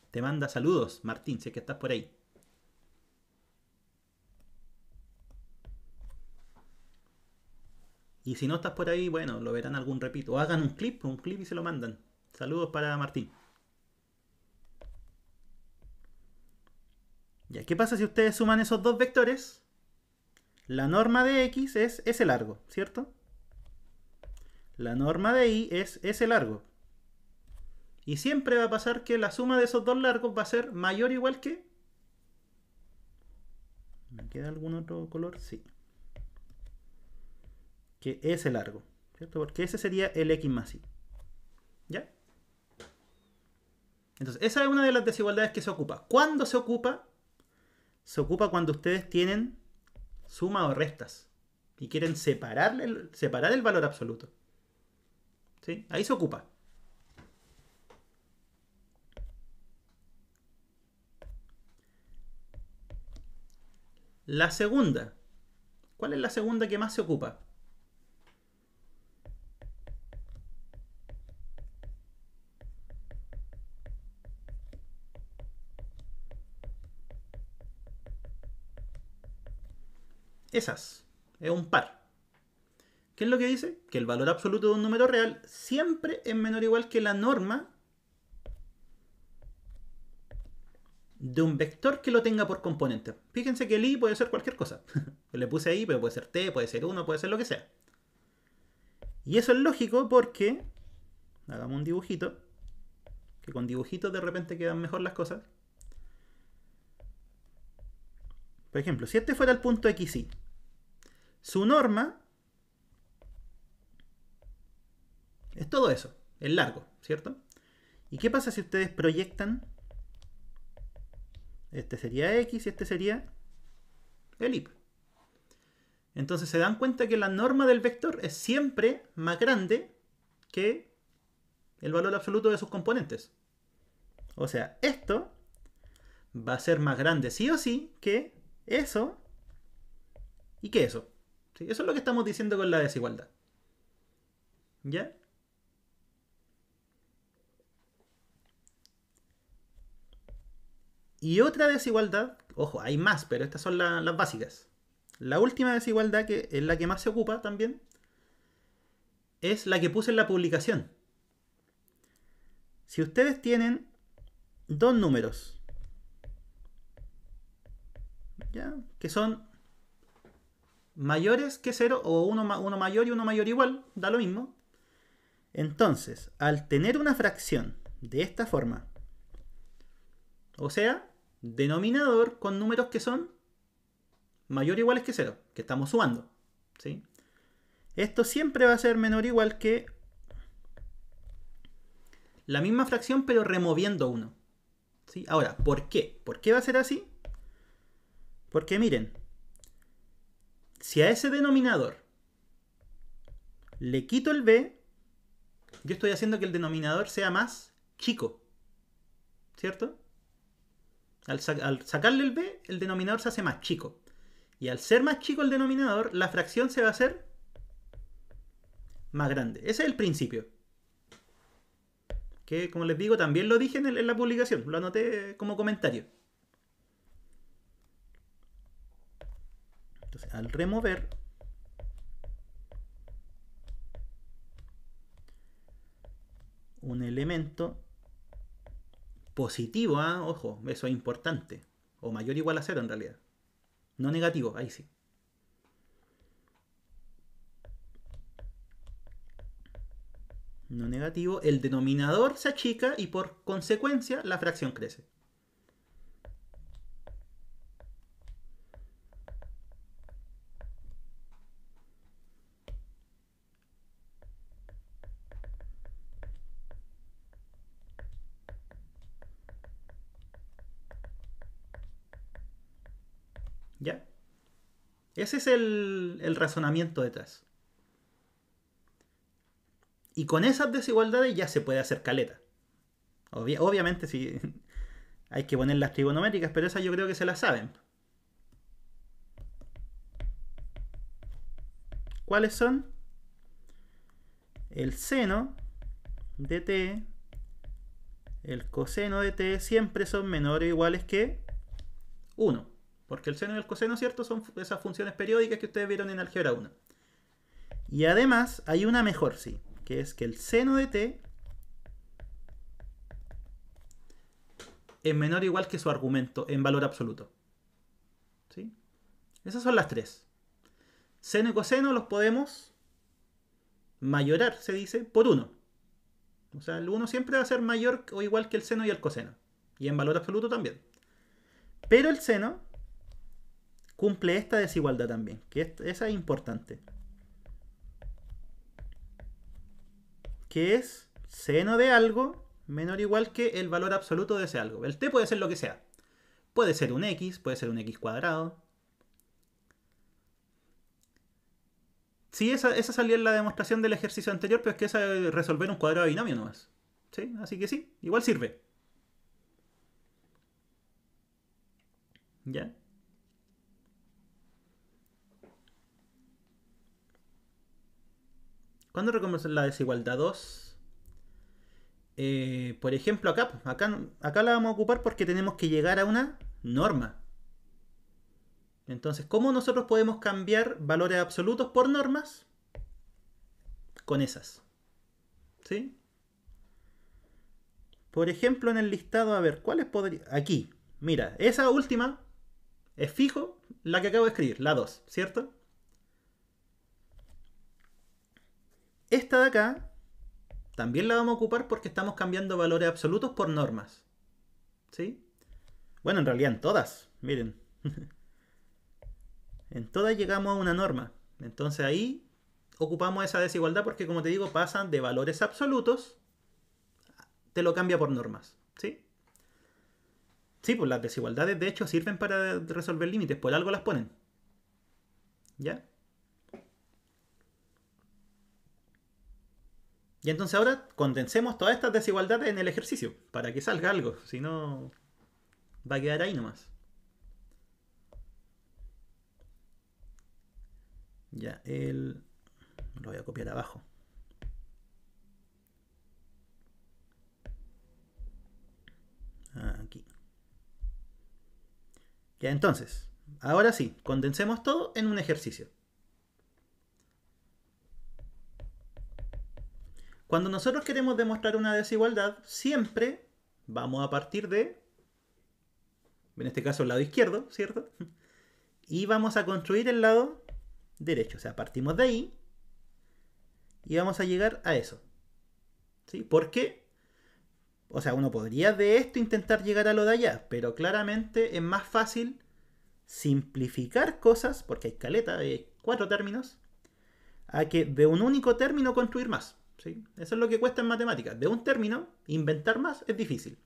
te manda saludos, Martín, si es que estás por ahí. Y si no estás por ahí, bueno, lo verán algún repito. O hagan un clip y se lo mandan. Saludos para Martín. Ya, ¿qué pasa si ustedes suman esos dos vectores? La norma de X es S largo, ¿cierto? La norma de Y es S largo. Y siempre va a pasar que la suma de esos dos largos va a ser mayor o igual que... ¿Me queda algún otro color? Sí. Que S largo, ¿cierto? Porque ese sería el X más Y. ¿Ya? Entonces, esa es una de las desigualdades que se ocupa. ¿Cuándo se ocupa? Se ocupa cuando ustedes tienen suma o restas y quieren separar el valor absoluto. ¿Sí? Ahí se ocupa. La segunda. ¿Cuál es la segunda que más se ocupa? Esas. Es un par. ¿Qué es lo que dice? Que el valor absoluto de un número real siempre es menor o igual que la norma de un vector que lo tenga por componente. Fíjense que el i puede ser cualquier cosa. Le puse ahí, pero puede ser t, puede ser 1, puede ser lo que sea. Y eso es lógico porque... Hagamos un dibujito. Que con dibujitos de repente quedan mejor las cosas. Por ejemplo, si este fuera el punto xy, su norma es todo eso, el largo, ¿cierto? ¿Y qué pasa si ustedes proyectan? Este sería x y este sería el y. Entonces se dan cuenta que la norma del vector es siempre más grande que el valor absoluto de sus componentes. O sea, esto va a ser más grande sí o sí que eso y que eso. ¿Sí? Eso es lo que estamos diciendo con la desigualdad. ¿Ya? Y otra desigualdad, ojo, hay más, pero estas son las básicas. La última desigualdad, que es la que más se ocupa también, es la que puse en la publicación. Si ustedes tienen dos números, ¿ya? Que son mayores que 0, o uno mayor y uno mayor igual, da lo mismo. Entonces, al tener una fracción de esta forma, o sea, denominador con números que son mayor o iguales que 0, que estamos sumando, ¿sí? Esto siempre va a ser menor o igual que la misma fracción, pero removiendo 1. ¿Sí? Ahora, ¿por qué? ¿Por qué va a ser así? Porque miren, si a ese denominador le quito el b, yo estoy haciendo que el denominador sea más chico, ¿cierto? Al sacarle el b, el denominador se hace más chico. Y al ser más chico el denominador, la fracción se va a hacer más grande. Ese es el principio. Que como les digo, también lo dije en la publicación, lo anoté como comentario. Entonces, al remover un elemento positivo, ojo, eso es importante, o mayor o igual a 0 en realidad, no negativo, ahí sí. No negativo, el denominador se achica y por consecuencia la fracción crece. ¿Ya? Ese es el razonamiento detrás. Y con esas desigualdades ya se puede hacer caleta. Obviamente sí, hay que poner las trigonométricas, pero esas yo creo que se las saben. ¿Cuáles son? El seno de t, el coseno de t siempre son menores o iguales que 1. Porque el seno y el coseno, ¿cierto? Son esas funciones periódicas que ustedes vieron en álgebra 1. Y además hay una mejor, sí, que es que el seno de t es menor o igual que su argumento en valor absoluto. ¿Sí? Esas son las tres. Seno y coseno los podemos mayorar, se dice, por 1. O sea, el 1 siempre va a ser mayor o igual que el seno y el coseno. Y en valor absoluto también. Pero el seno cumple esta desigualdad también, que esa es importante. Que es seno de algo menor o igual que el valor absoluto de ese algo. El t puede ser lo que sea. Puede ser un x, puede ser un x cuadrado. Sí, esa salía en la demostración del ejercicio anterior, pero es que esa es resolver un cuadrado de binomio nomás. ¿Sí? Así que sí, igual sirve. ¿Ya? ¿Cuándo reconocemos la desigualdad 2? Por ejemplo, acá la vamos a ocupar porque tenemos que llegar a una norma. Entonces, ¿cómo nosotros podemos cambiar valores absolutos por normas? Con esas. ¿Sí? Por ejemplo, en el listado, a ver, ¿cuáles podría...? Aquí, mira, esa última es fijo, la que acabo de escribir, la 2, ¿cierto? Esta de acá también la vamos a ocupar porque estamos cambiando valores absolutos por normas. ¿Sí? Bueno, en realidad en todas, miren. En todas llegamos a una norma. Entonces ahí ocupamos esa desigualdad porque, como te digo, pasan de valores absolutos, te lo cambia por normas. ¿Sí? Sí, pues las desigualdades de hecho sirven para resolver límites, por algo las ponen. ¿Ya? Y entonces ahora condensemos todas estas desigualdades en el ejercicio para que salga algo. Si no, va a quedar ahí nomás. Ya, lo voy a copiar abajo. Aquí. Ya, entonces, ahora sí, condensemos todo en un ejercicio. Cuando nosotros queremos demostrar una desigualdad, siempre vamos a partir de, en este caso el lado izquierdo, ¿cierto? Y vamos a construir el lado derecho. O sea, partimos de ahí y vamos a llegar a eso. ¿Sí? ¿Por qué? O sea, uno podría de esto intentar llegar a lo de allá, pero claramente es más fácil simplificar cosas, porque hay caleta, hay 4 términos, a que de un único término construir más. ¿Sí? Eso es lo que cuesta en matemáticas. De un término, inventar más es difícil.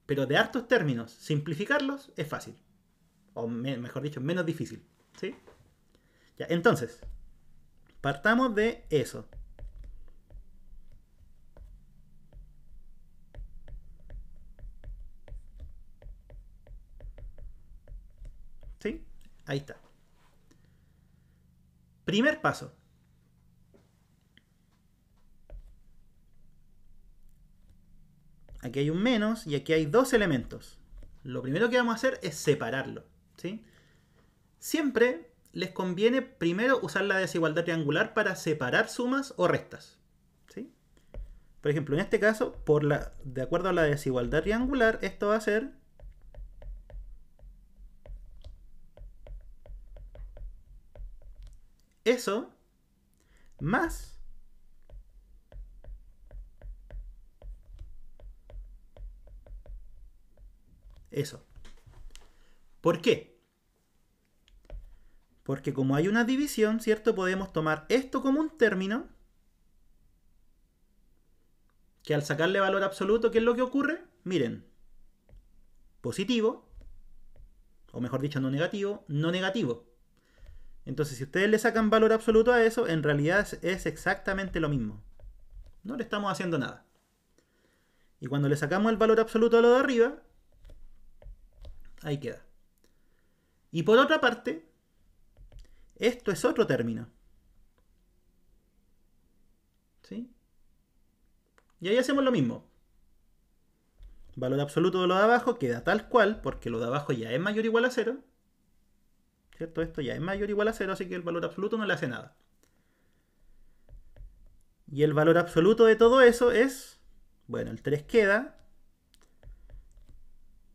Pero de hartos términos, simplificarlos es fácil. O mejor dicho, menos difícil. ¿Sí? Ya, entonces, partamos de eso. ¿Sí? Ahí está. Primer paso. aquí hay un menos y aquí hay dos elementos. Lo primero que vamos a hacer es separarlo, ¿sí? Siempre les conviene primero usar la desigualdad triangular para separar sumas o restas, ¿sí? Por ejemplo, en este caso, de acuerdo a la desigualdad triangular, esto va a ser eso más eso. ¿Por qué? Porque como hay una división, ¿cierto? Podemos tomar esto como un término que al sacarle valor absoluto, ¿qué es lo que ocurre? Miren, positivo, o mejor dicho, no negativo, no negativo. Entonces, si ustedes le sacan valor absoluto a eso, en realidad es exactamente lo mismo. No le estamos haciendo nada. Y cuando le sacamos el valor absoluto a lo de arriba, ahí queda. Y por otra parte, esto es otro término, ¿sí? Y ahí hacemos lo mismo. Valor absoluto de lo de abajo queda tal cual, porque lo de abajo ya es mayor o igual a 0. ¿Cierto? Esto ya es mayor o igual a 0, así que el valor absoluto no le hace nada. Y el valor absoluto de todo eso es, bueno, el 3 queda,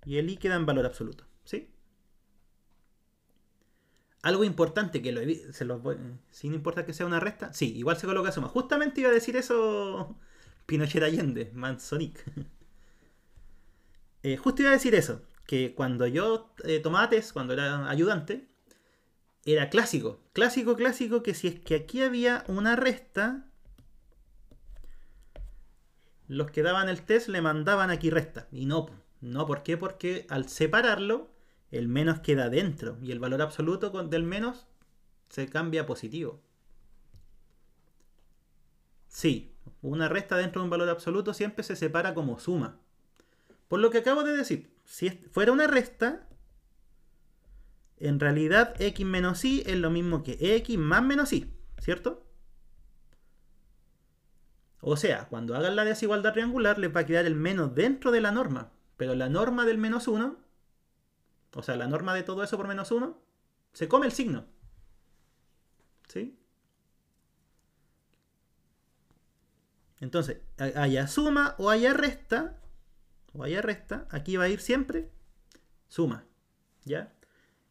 y el i queda en valor absoluto, ¿sí? Algo importante que sin importar que sea una resta, sí, igual se coloca suma. Justamente iba a decir eso Pinochet Allende, Mansonic. Justo iba a decir eso, que cuando yo tomaba test, cuando era ayudante, era clásico, que si es que aquí había una resta, los que daban el test le mandaban aquí resta. Y no, ¿por qué? Porque al separarlo, el menos queda dentro y el valor absoluto del menos se cambia a positivo. Sí, una resta dentro de un valor absoluto siempre se separa como suma. Por lo que acabo de decir, si fuera una resta, en realidad x menos y es lo mismo que x más menos y, ¿cierto? O sea, cuando hagan la desigualdad triangular les va a quedar el menos dentro de la norma. Pero la norma del menos 1, o sea, la norma de todo eso por menos 1, se come el signo. ¿Sí? Entonces, haya suma o haya resta, aquí va a ir siempre suma. ¿Ya?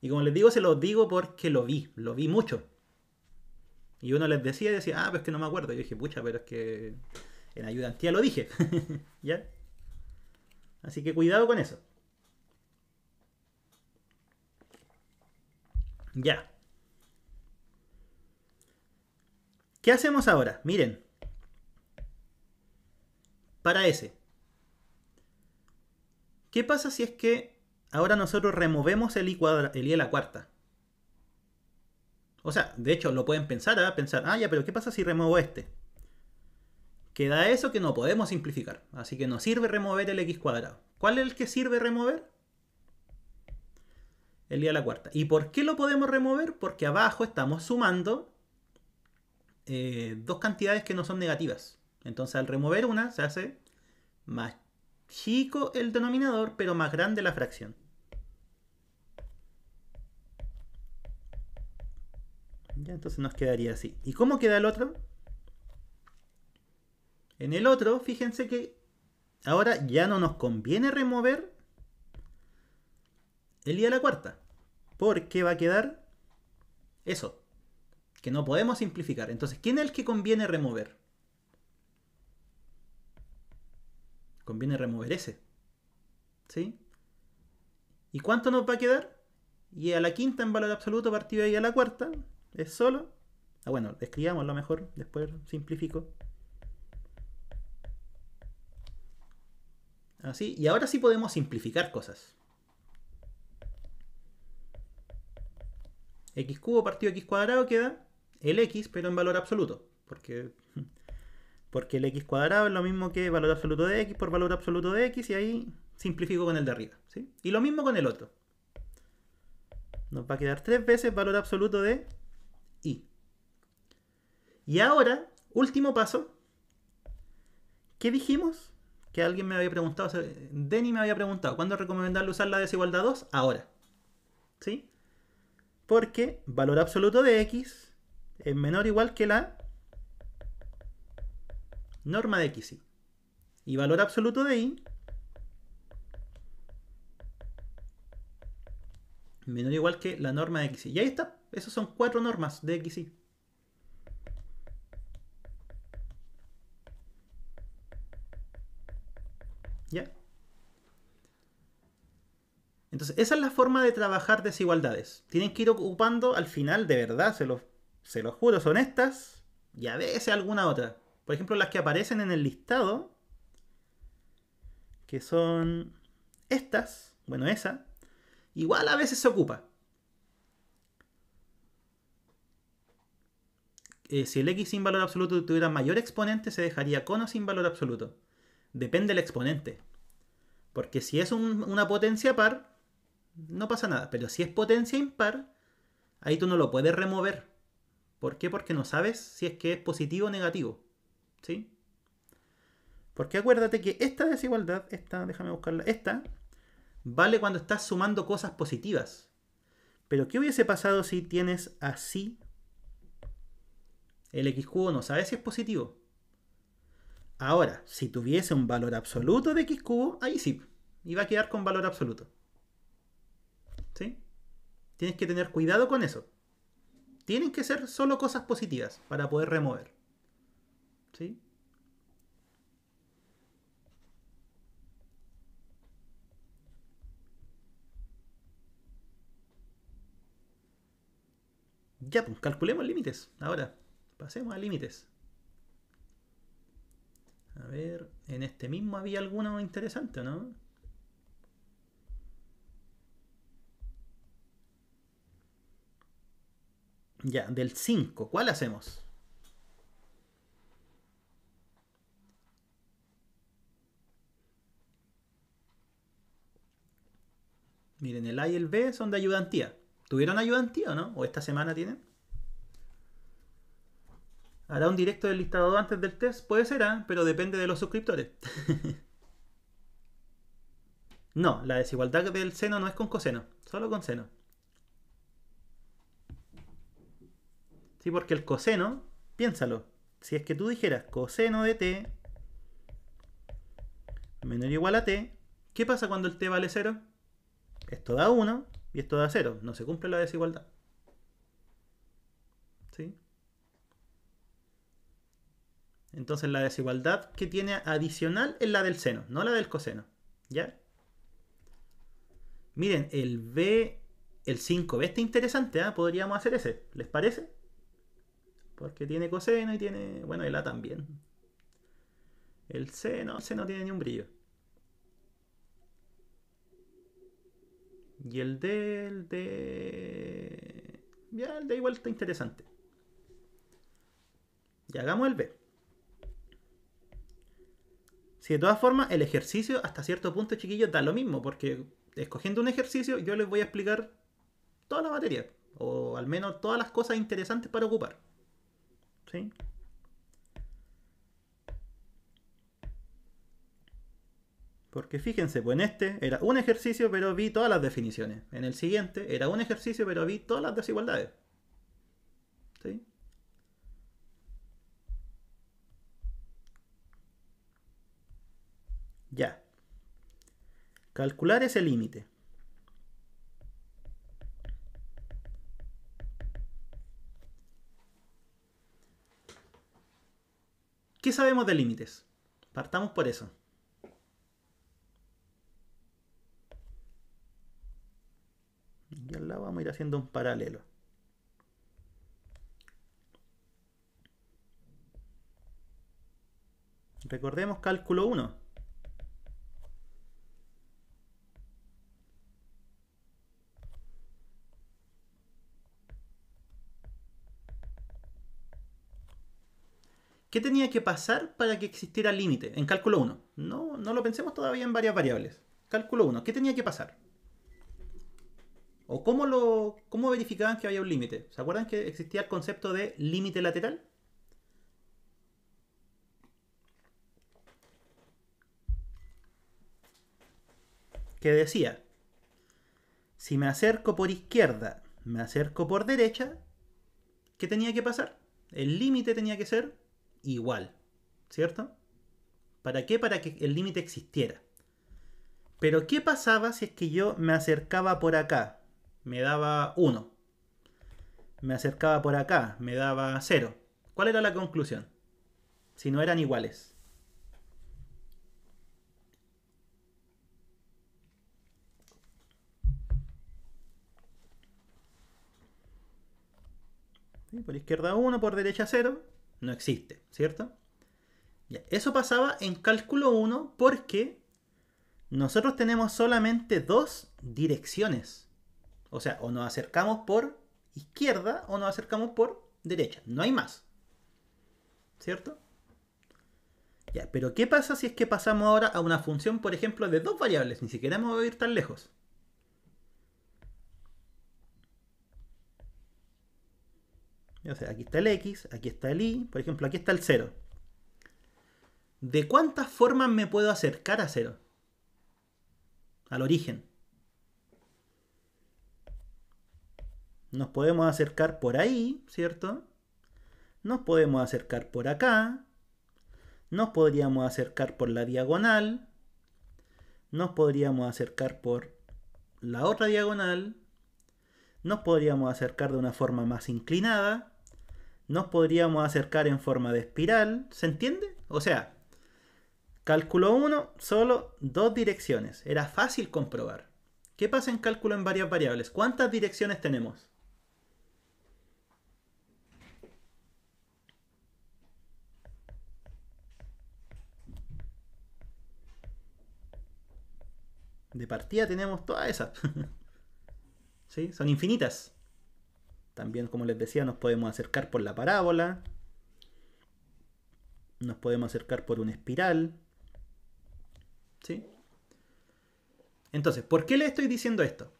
Y como les digo, se los digo porque lo vi mucho. Y uno les decía y decía, pero es que no me acuerdo. Y yo dije, pucha, pero es que en ayudantía lo dije. ¿Ya? Así que cuidado con eso. Ya. ¿Qué hacemos ahora? Miren. Para ese. ¿Qué pasa si es que ahora nosotros removemos el i a la cuarta? O sea, de hecho lo pueden pensar, ya, pero ¿qué pasa si remuevo este? Queda eso que no podemos simplificar. Así que nos sirve remover el x cuadrado. ¿Cuál es el que sirve remover? El i a la cuarta. ¿Y por qué lo podemos remover? Porque abajo estamos sumando dos cantidades que no son negativas. Entonces al remover una se hace más chico el denominador, pero más grande la fracción. Ya, entonces nos quedaría así. ¿Y cómo queda el otro? En el otro, fíjense que ahora ya no nos conviene remover el i a la cuarta. Porque va a quedar eso, que no podemos simplificar. Entonces, ¿quién es el que conviene remover? Conviene remover ese. ¿Sí? ¿Y cuánto nos va a quedar? Y a la quinta en valor absoluto partido de i a la cuarta es solo. Bueno, escribamos lo mejor, después simplifico. Así, y ahora sí podemos simplificar cosas. X cubo partido de x cuadrado queda el x, pero en valor absoluto. Porque el x cuadrado es lo mismo que valor absoluto de x por valor absoluto de x, y ahí simplifico con el de arriba. ¿Sí? Y lo mismo con el otro. Nos va a quedar 3 veces valor absoluto de y. Y ahora, último paso. ¿Qué dijimos? que alguien me había preguntado, Denny me había preguntado, ¿cuándo es recomendable usar la desigualdad 2? Ahora. ¿Sí? Porque valor absoluto de x es menor o igual que la norma de xy. Y valor absoluto de y menor o igual que la norma de xy. Y ahí está. Esas son 4 normas de xy. ¿Ya? Entonces, esa es la forma de trabajar desigualdades. Tienen que ir ocupando al final, de verdad, se los juro, son estas y a veces alguna otra. Por ejemplo, las que aparecen en el listado, que son estas, bueno, esa, igual a veces se ocupa. Si el x sin valor absoluto tuviera mayor exponente, se dejaría con o sin valor absoluto. Depende del exponente. Porque si es una potencia par, no pasa nada. Pero si es potencia impar, ahí tú no lo puedes remover. ¿Por qué? Porque no sabes si es que es positivo o negativo. ¿Sí? Porque acuérdate que esta desigualdad, déjame buscarla, esta, vale cuando estás sumando cosas positivas. Pero ¿qué hubiese pasado si tienes así el x cubo? No sabes si es positivo. Ahora, si tuviese un valor absoluto de x cubo, ahí sí, iba a quedar con valor absoluto. ¿Sí? Tienes que tener cuidado con eso. Tienen que ser solo cosas positivas para poder remover. ¿Sí? Ya, pues calculemos límites. Ahora, pasemos a límites. A ver, en este mismo había alguno interesante, ¿no? Ya, del 5, ¿cuál hacemos? Miren, el A y el B son de ayudantía. ¿Tuvieron ayudantía o no? ¿O esta semana tienen? ¿Hará un directo del listado antes del test? Puede ser, ¿eh? Pero depende de los suscriptores. No, la desigualdad del seno no es con coseno, solo con seno. Sí, porque el coseno, piénsalo, si es que tú dijeras coseno de t menor o igual a t, ¿qué pasa cuando el t vale 0? Esto da 1 y esto da 0. No se cumple la desigualdad. ¿Sí? Entonces la desigualdad que tiene adicional es la del seno, no la del coseno. ¿Ya? Miren, el 5B está interesante, ¿eh? Podríamos hacer ese. ¿Les parece? Porque tiene coseno y tiene... Bueno, el A también. El C no tiene ni un brillo. Y el D... Ya, el D igual está interesante. Y hagamos el B. Si de todas formas el ejercicio hasta cierto punto, chiquillos, da lo mismo. Porque escogiendo un ejercicio yo les voy a explicar toda la materia. O al menos todas las cosas interesantes para ocupar. ¿Sí? Porque fíjense, pues en este era un ejercicio pero vi todas las definiciones. En el siguiente era un ejercicio pero vi todas las desigualdades. ¿Sí? Ya. Calcular ese límite. ¿Qué sabemos de límites? Partamos por eso. Y al lado vamos a ir haciendo un paralelo. Recordemos cálculo 1. ¿Qué tenía que pasar para que existiera límite en cálculo 1? No lo pensemos todavía en varias variables. Cálculo 1, ¿qué tenía que pasar? ¿O cómo verificaban que había un límite? ¿Se acuerdan que existía el concepto de límite lateral? que decía, si me acerco por izquierda, me acerco por derecha, ¿qué tenía que pasar? El límite tenía que ser igual, ¿cierto? ¿Para qué? Para que el límite existiera. Pero ¿qué pasaba si es que yo me acercaba por acá? Me daba 1. Me acercaba por acá, me daba 0. ¿Cuál era la conclusión? Si no eran iguales. ¿Sí? Por izquierda 1, por derecha 0. No existe, ¿cierto? Ya, eso pasaba en cálculo 1 porque nosotros tenemos solamente dos direcciones. O sea, o nos acercamos por izquierda o nos acercamos por derecha. No hay más. ¿Cierto? Ya, pero ¿qué pasa si es que pasamos ahora a una función, por ejemplo, de dos variables? Ni siquiera me voy a ir tan lejos. O sea, aquí está el x, aquí está el y, por ejemplo, aquí está el 0. ¿De cuántas formas me puedo acercar a 0? Al origen. Nos podemos acercar por ahí, ¿cierto? Nos podemos acercar por acá. Nos podríamos acercar por la diagonal. Nos podríamos acercar por la otra diagonal. Nos podríamos acercar de una forma más inclinada. Nos podríamos acercar en forma de espiral. ¿Se entiende? O sea, cálculo 1, solo dos direcciones. Era fácil comprobar. ¿Qué pasa en cálculo en varias variables? ¿Cuántas direcciones tenemos? De partida tenemos todas esas. ¿Sí? Son infinitas. También, como les decía, nos podemos acercar por la parábola. Nos podemos acercar por una espiral. ¿Sí? Entonces, ¿por qué le estoy diciendo esto?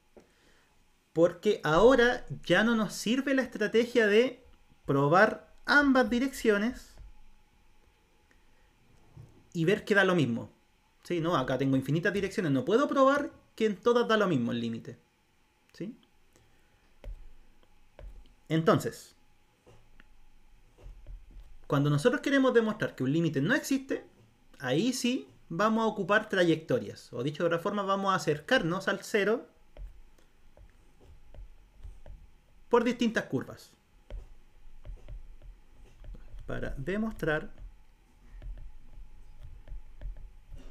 Porque ahora ya no nos sirve la estrategia de probar ambas direcciones y ver que da lo mismo. ¿Sí? No, acá tengo infinitas direcciones. No puedo probar que en todas da lo mismo el límite. ¿Sí? Entonces, cuando nosotros queremos demostrar que un límite no existe, ahí sí vamos a ocupar trayectorias. O dicho de otra forma, vamos a acercarnos al 0 por distintas curvas. Para demostrar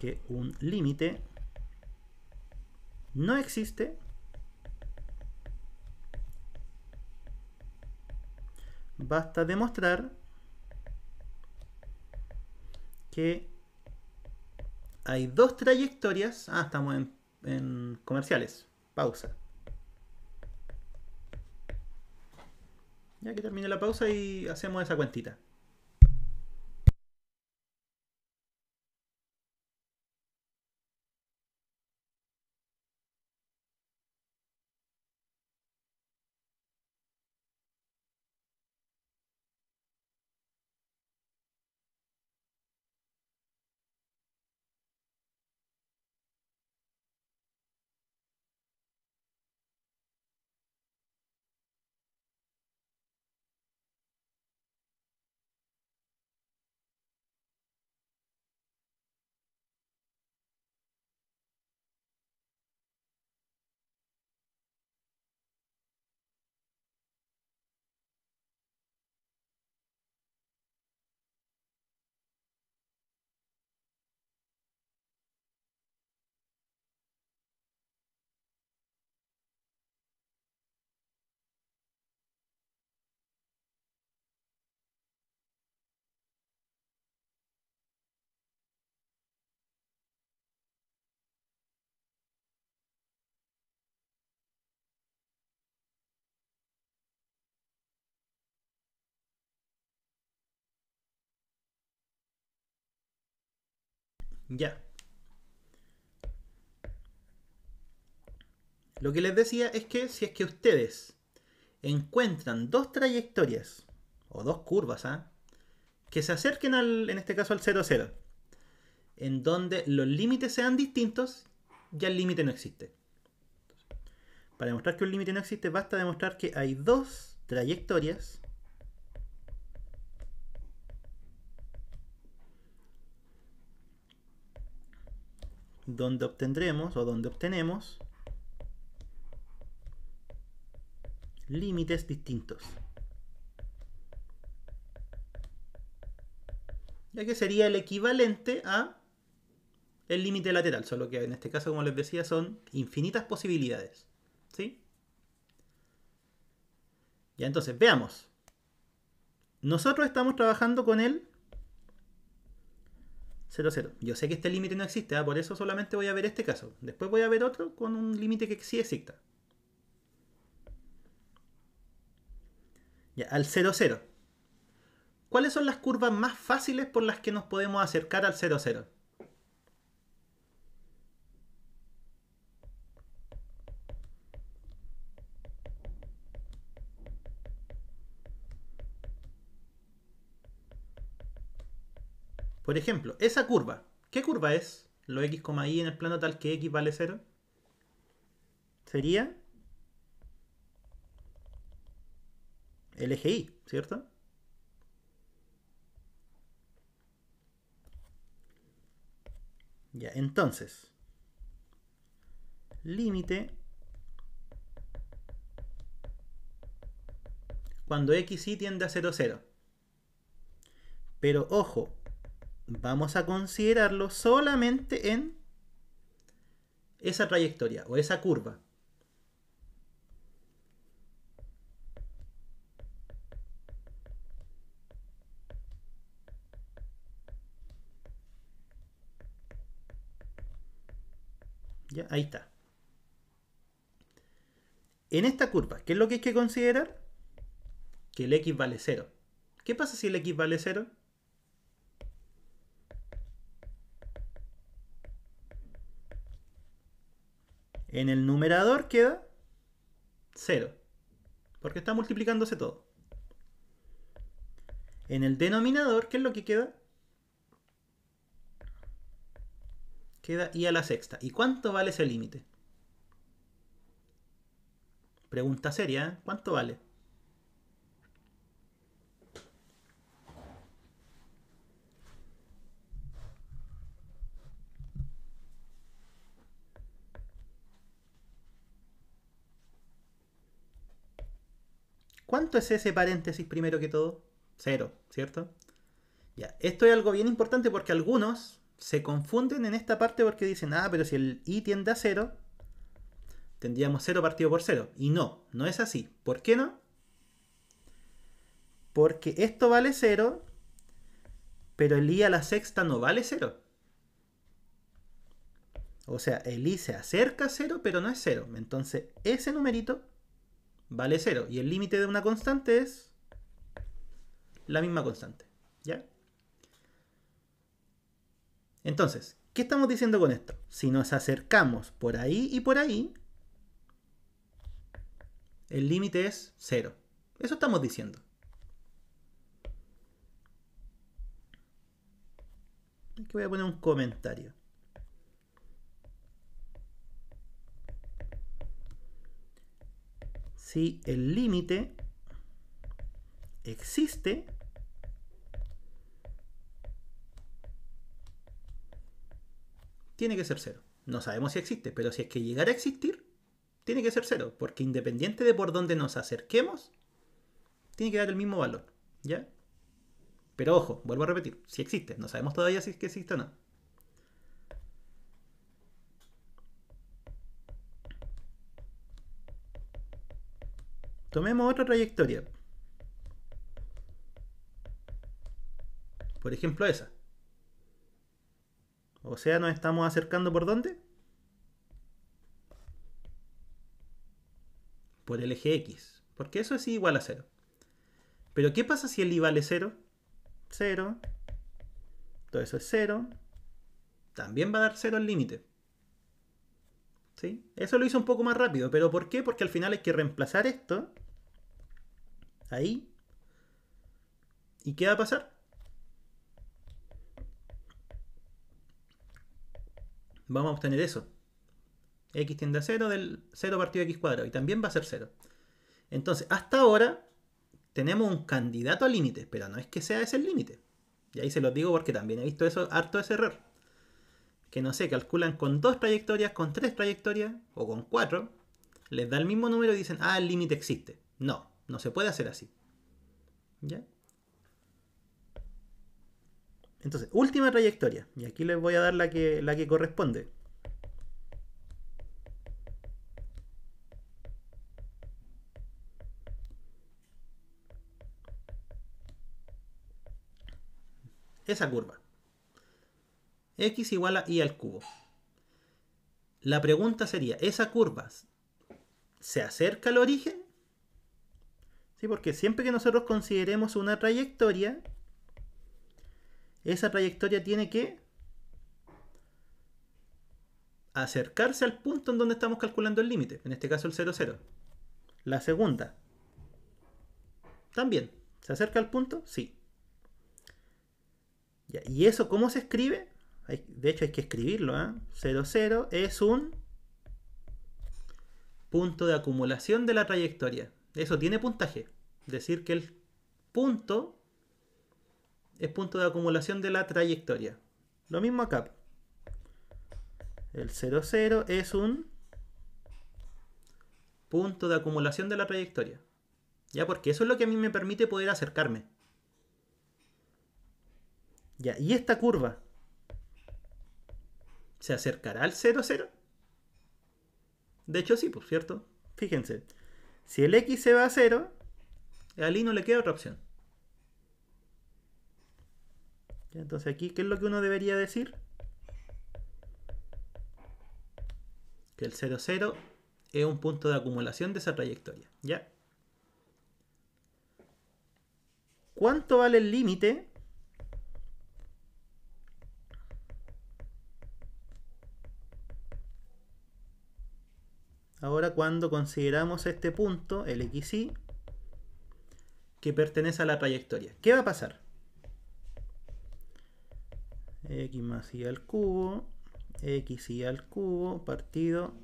que un límite no existe, basta demostrar que hay dos trayectorias. Ah, estamos en comerciales. Pausa. Ya que termine la pausa y hacemos esa cuentita. Ya. Lo que les decía es que si es que ustedes encuentran dos trayectorias o dos curvas, ¿ah?, que se acerquen en este caso al 0, 0, en donde los límites sean distintos, ya el límite no existe. Para demostrar que un límite no existe, basta demostrar que hay dos trayectorias donde obtendremos o donde obtenemos límites distintos. Ya que sería el equivalente a el límite lateral, solo que en este caso, como les decía, son infinitas posibilidades. ¿Sí? Ya, entonces, veamos. Nosotros estamos trabajando con el 0, 0. Yo sé que este límite no existe, por eso solamente voy a ver este caso. Después voy a ver otro con un límite que sí exista. Ya, al 0, 0. ¿Cuáles son las curvas más fáciles por las que nos podemos acercar al 0, 0? Por ejemplo, esa curva. ¿Qué curva es? Lo x, y en el plano tal que x vale 0. Sería el eje y, ¿cierto? Ya, entonces, límite cuando x y tiende a 0, 0. Pero ojo, vamos a considerarlo solamente en esa trayectoria o esa curva. Ya, ahí está. En esta curva, ¿qué es lo que hay que considerar? Que el x vale 0. ¿Qué pasa si el x vale 0? En el numerador queda 0, porque está multiplicándose todo. En el denominador, ¿qué es lo que queda? Queda y a la sexta. ¿Y cuánto vale ese límite? Pregunta seria, ¿eh? ¿Cuánto vale? ¿Cuánto es ese paréntesis primero que todo? 0, ¿cierto? Ya, esto es algo bien importante porque algunos se confunden en esta parte porque dicen, pero si el y tiende a 0, tendríamos 0 partido por 0. Y no, no es así. ¿Por qué no? Porque esto vale 0, pero el i a la sexta no vale 0. O sea, el i se acerca a 0, pero no es 0. Entonces, ese numerito vale 0. Y el límite de una constante es la misma constante. ¿Ya? Entonces, ¿qué estamos diciendo con esto? Si nos acercamos por ahí y por ahí, el límite es 0. Eso estamos diciendo. Aquí voy a poner un comentario. Si el límite existe, tiene que ser 0. No sabemos si existe, pero si es que llegara a existir, tiene que ser 0, porque independiente de por dónde nos acerquemos, tiene que dar el mismo valor. ¿Ya? Pero ojo, vuelvo a repetir, si existe, no sabemos todavía si es que existe o no. Tomemos otra trayectoria. Por ejemplo, esa. O sea, nos estamos acercando ¿por dónde? Por el eje X. Porque eso es igual a 0. Pero ¿qué pasa si el i vale 0? 0. Todo eso es 0. También va a dar 0 el límite. ¿Sí? Eso lo hizo un poco más rápido. ¿Pero por qué? Porque al final hay que reemplazar esto. Ahí. ¿Y qué va a pasar? Vamos a obtener eso. X tiende a 0 del 0 partido de x cuadrado. Y también va a ser 0. Entonces, hasta ahora tenemos un candidato al límite, pero no es que sea ese el límite. Y ahí se los digo porque también he visto eso, harto ese error. Que no sé, calculan con 2 trayectorias, con 3 trayectorias o con 4. Les da el mismo número y dicen, ah, el límite existe. No, no se puede hacer así. ¿Ya? Entonces, última trayectoria. Y aquí les voy a dar la que corresponde. Esa curva. X igual a y al cubo. La pregunta sería, ¿esa curva se acerca al origen? Sí, porque siempre que nosotros consideremos una trayectoria, esa trayectoria tiene que acercarse al punto en donde estamos calculando el límite, en este caso el 0, 0. La segunda, también, ¿se acerca al punto? Sí. Ya, ¿y eso cómo se escribe? De hecho hay que escribirlo, ¿eh? 0, 0 es un punto de acumulación de la trayectoria. Eso tiene puntaje. Decir que el punto es punto de acumulación de la trayectoria. Lo mismo acá. El 0, 0 es un punto de acumulación de la trayectoria. Ya, porque eso es lo que a mí me permite poder acercarme. Ya, ¿y esta curva se acercará al 0, 0? De hecho sí, por cierto. Fíjense. Si el x se va a 0, al y no le queda otra opción. Ya, entonces aquí, ¿qué es lo que uno debería decir? Que el 0, 0 es un punto de acumulación de esa trayectoria. ¿Ya? ¿Cuánto vale el límite? Ahora cuando consideramos este punto, el xy, que pertenece a la trayectoria. ¿Qué va a pasar? X más y al cubo, xy al cubo, partido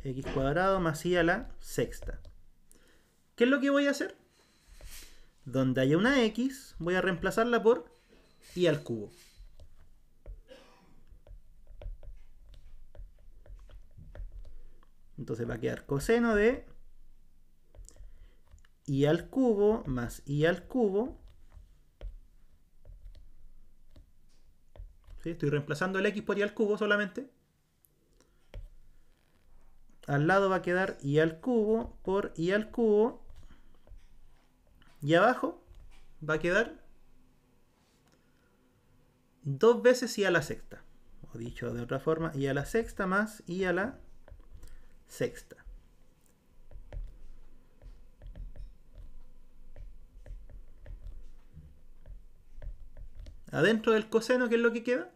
x cuadrado más y a la sexta. ¿Qué es lo que voy a hacer? Donde haya una x, voy a reemplazarla por y al cubo. Entonces va a quedar coseno de y al cubo más y al cubo. ¿Sí? Estoy reemplazando el x por y al cubo solamente. Al lado va a quedar y al cubo por y al cubo. Y abajo va a quedar 2 veces y a la sexta. O dicho de otra forma, y a la sexta más y a la sexta. Adentro del coseno, ¿qué es lo que queda?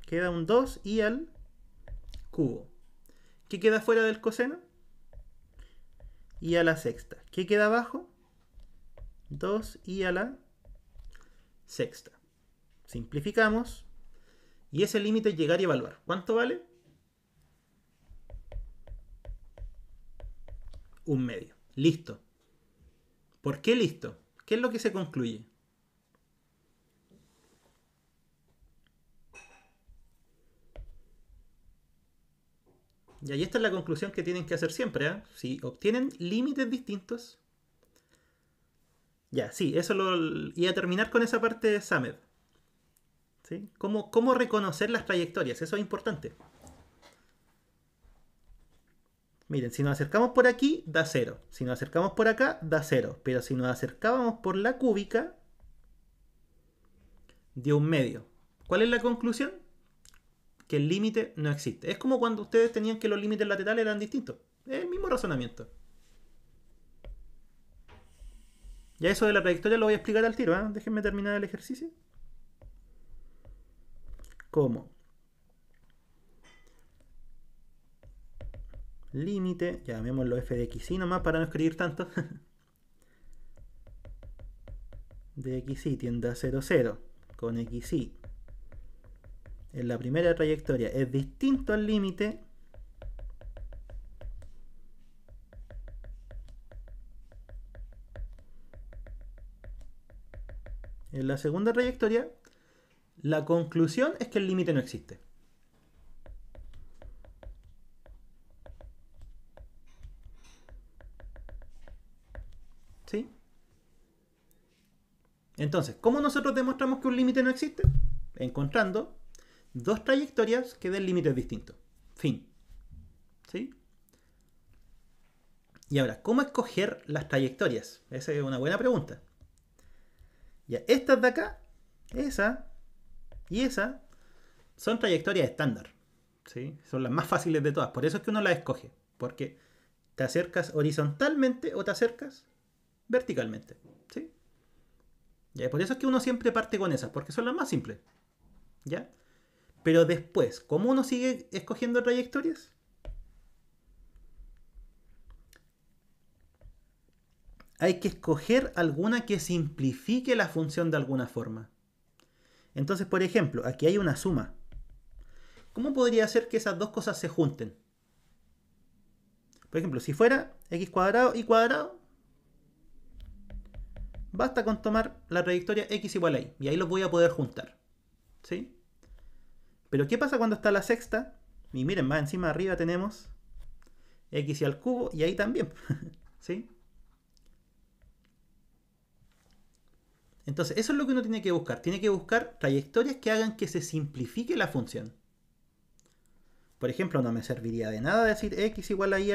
Queda un 2 y al cubo. ¿Qué queda fuera del coseno? Y a la sexta. ¿Qué queda abajo? 2 y a la sexta. Simplificamos. Y ese límite es llegar y evaluar. ¿Cuánto vale? 1/2. Listo. ¿Por qué listo? ¿Qué es lo que se concluye? Y ahí esta es la conclusión que tienen que hacer siempre, ¿eh? Si obtienen límites distintos. Ya, sí, eso lo iba a terminar con esa parte de Samed. ¿Sí? ¿Cómo reconocer las trayectorias? Eso es importante. Miren, si nos acercamos por aquí, da 0. Si nos acercamos por acá, da 0. Pero si nos acercábamos por la cúbica, dio 1/2. ¿Cuál es la conclusión? Que el límite no existe. Es como cuando ustedes tenían que los límites laterales eran distintos. Es el mismo razonamiento. Ya eso de la trayectoria lo voy a explicar al tiro, ¿eh? Déjenme terminar el ejercicio. ¿Cómo? Límite, llamémoslo f de xy nomás para no escribir tanto. De xy tiende a 0, 0 con xy en la primera trayectoria es distinto al límite En la segunda trayectoria, la conclusión es que el límite no existe. ¿Sí? Entonces, ¿cómo nosotros demostramos que un límite no existe? Encontrando dos trayectorias que den límites distintos. Fin. ¿Sí? Y ahora, ¿cómo escoger las trayectorias? Esa es una buena pregunta. Ya, estas de acá, esa y esa, son trayectorias estándar. ¿Sí? Son las más fáciles de todas. Por eso es que uno las escoge. Porque te acercas horizontalmente o te acercas verticalmente. ¿Sí? Ya, por eso es que uno siempre parte con esas, porque son las más simples. ¿Ya? Pero después, ¿cómo uno sigue escogiendo trayectorias? Hay que escoger alguna que simplifique la función de alguna forma. Entonces, por ejemplo, aquí hay una suma. ¿Cómo podría ser que esas dos cosas se junten? Por ejemplo, si fuera x cuadrado y cuadrado, basta con tomar la trayectoria x igual a y. Y ahí los voy a poder juntar. ¿Sí? Pero ¿qué pasa cuando está la sexta? Y miren, más encima arriba tenemos x y al cubo y ahí también. ¿Sí? Entonces, eso es lo que uno tiene que buscar. Tiene que buscar trayectorias que hagan que se simplifique la función. Por ejemplo, no me serviría de nada decir x igual a y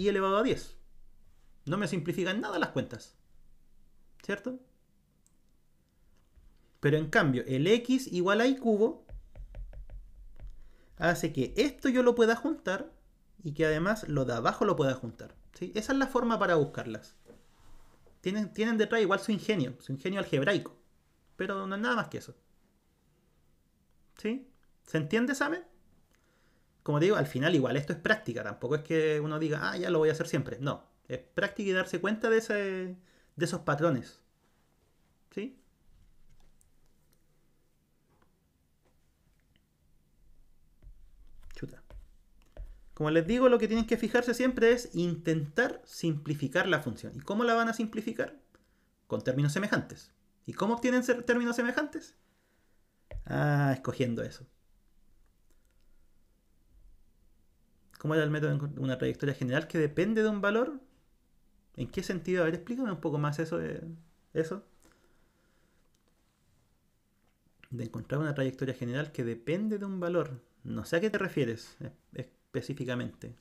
elevado a 10. No me simplifican nada las cuentas. ¿Cierto? Pero en cambio, el x igual a y cubo hace que esto yo lo pueda juntar y que además lo de abajo lo pueda juntar. ¿Sí? Esa es la forma para buscarlas. Tienen detrás igual su ingenio algebraico. Pero no es nada más que eso. ¿Sí? ¿Se entiende, Samen? Como te digo, al final igual esto es práctica. Tampoco es que uno diga, ah, ya lo voy a hacer siempre. No, es práctica y darse cuenta de esos patrones. ¿Sí? Chuta. Como les digo, lo que tienen que fijarse siempre es intentar simplificar la función. ¿Y cómo la van a simplificar? Con términos semejantes. ¿Y cómo obtienen términos semejantes? Ah, escogiendo eso. ¿Cómo era el método de una trayectoria general que depende de un valor? ¿En qué sentido? A ver, explícame un poco más eso de eso. De encontrar una trayectoria general que depende de un valor. No sé a qué te refieres específicamente.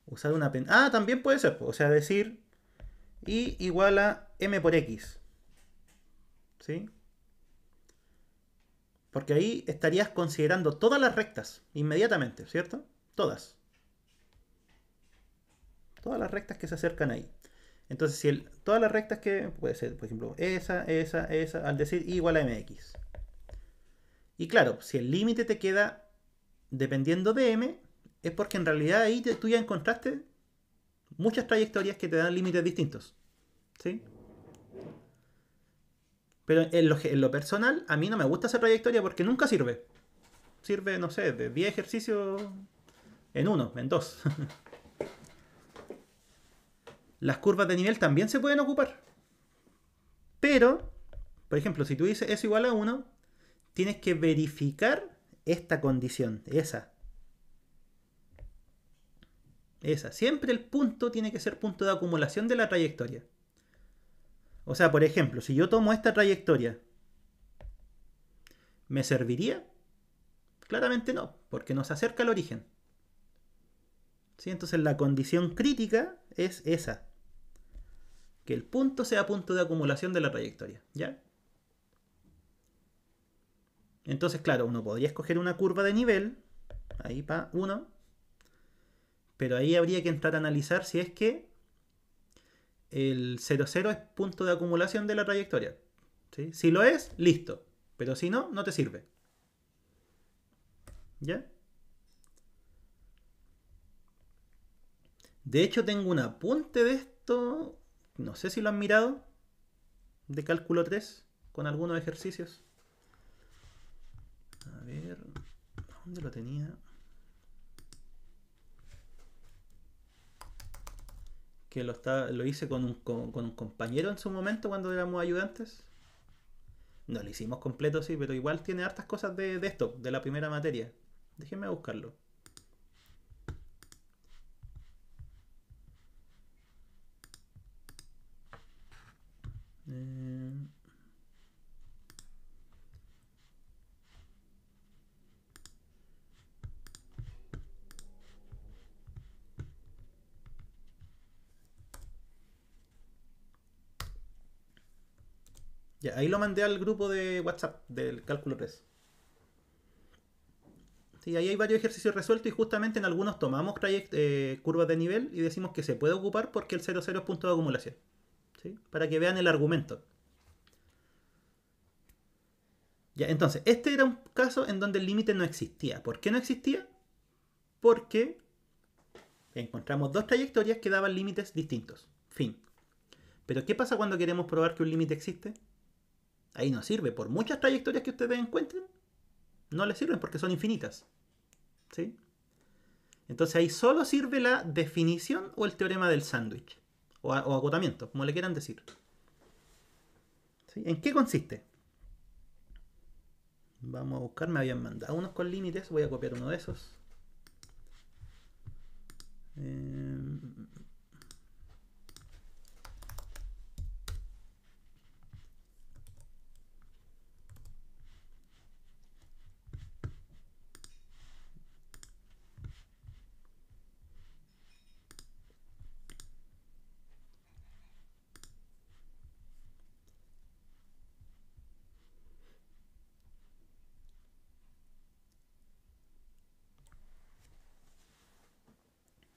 Usar una Ah, también puede ser. O sea, decir y igual a m por x. ¿Sí? Porque ahí estarías considerando todas las rectas inmediatamente, ¿cierto? Todas. Todas las rectas que se acercan ahí. Entonces, si todas las rectas que puede ser, por ejemplo, esa, al decir igual a mx. Y claro, si el límite te queda dependiendo de m, es porque en realidad ahí tú ya encontraste muchas trayectorias que te dan límites distintos. ¿Sí? Pero en lo personal, a mí no me gusta esa trayectoria porque nunca sirve. Sirve, no sé, de 10 ejercicios en uno, en dos. Las curvas de nivel también se pueden ocupar. Pero, por ejemplo, si tú dices es igual a 1, tienes que verificar esta condición, esa. Esa. Siempre el punto tiene que ser punto de acumulación de la trayectoria. O sea, por ejemplo, si yo tomo esta trayectoria, ¿me serviría? Claramente no, porque nos acerca al origen. ¿Sí? Entonces la condición crítica es esa. Que el punto sea punto de acumulación de la trayectoria. ¿Ya? Entonces, claro, uno podría escoger una curva de nivel. Ahí para 1. Pero ahí habría que entrar a analizar si es que el 0,0 es punto de acumulación de la trayectoria. ¿Sí? Si lo es, listo. Pero si no, no te sirve. ¿Ya? De hecho, tengo un apunte de esto. No sé si lo han mirado. De cálculo 3. Con algunos ejercicios. A ver. ¿Dónde lo tenía? que lo hice con un compañero en su momento cuando éramos ayudantes. No lo hicimos completo, sí, pero igual tiene hartas cosas de esto, de la primera materia. Déjenme buscarlo. Eh, ya, ahí lo mandé al grupo de WhatsApp del cálculo 3. Sí, ahí hay varios ejercicios resueltos y justamente en algunos tomamos curvas de nivel y decimos que se puede ocupar porque el 0,0 es punto de acumulación. ¿Sí? Para que vean el argumento. Ya, entonces, este era un caso en donde el límite no existía. ¿Por qué no existía? Porque encontramos dos trayectorias que daban límites distintos. Fin. Pero ¿qué pasa cuando queremos probar que un límite existe? Ahí no sirve. Por muchas trayectorias que ustedes encuentren, no les sirven porque son infinitas. ¿Sí? Entonces ahí solo sirve la definición o el teorema del sándwich. O agotamiento, como le quieran decir. ¿Sí? ¿En qué consiste? Vamos a buscar, me habían mandado unos con límites. Voy a copiar uno de esos. Eh,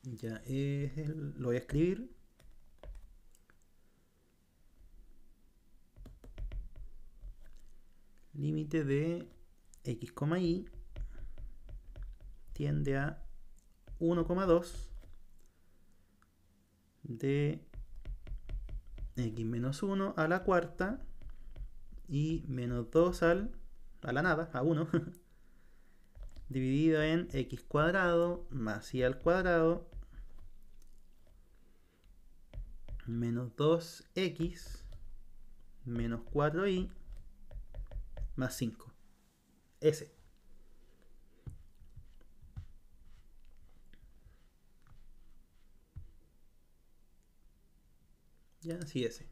ya, lo voy a escribir. Límite de x, y tiende a 1,2 de x menos 1 a la cuarta y menos 2 a la nada, a 1, dividido en x cuadrado más y al cuadrado menos 2x menos 4y más 5. Ese. Ya, sí, ese.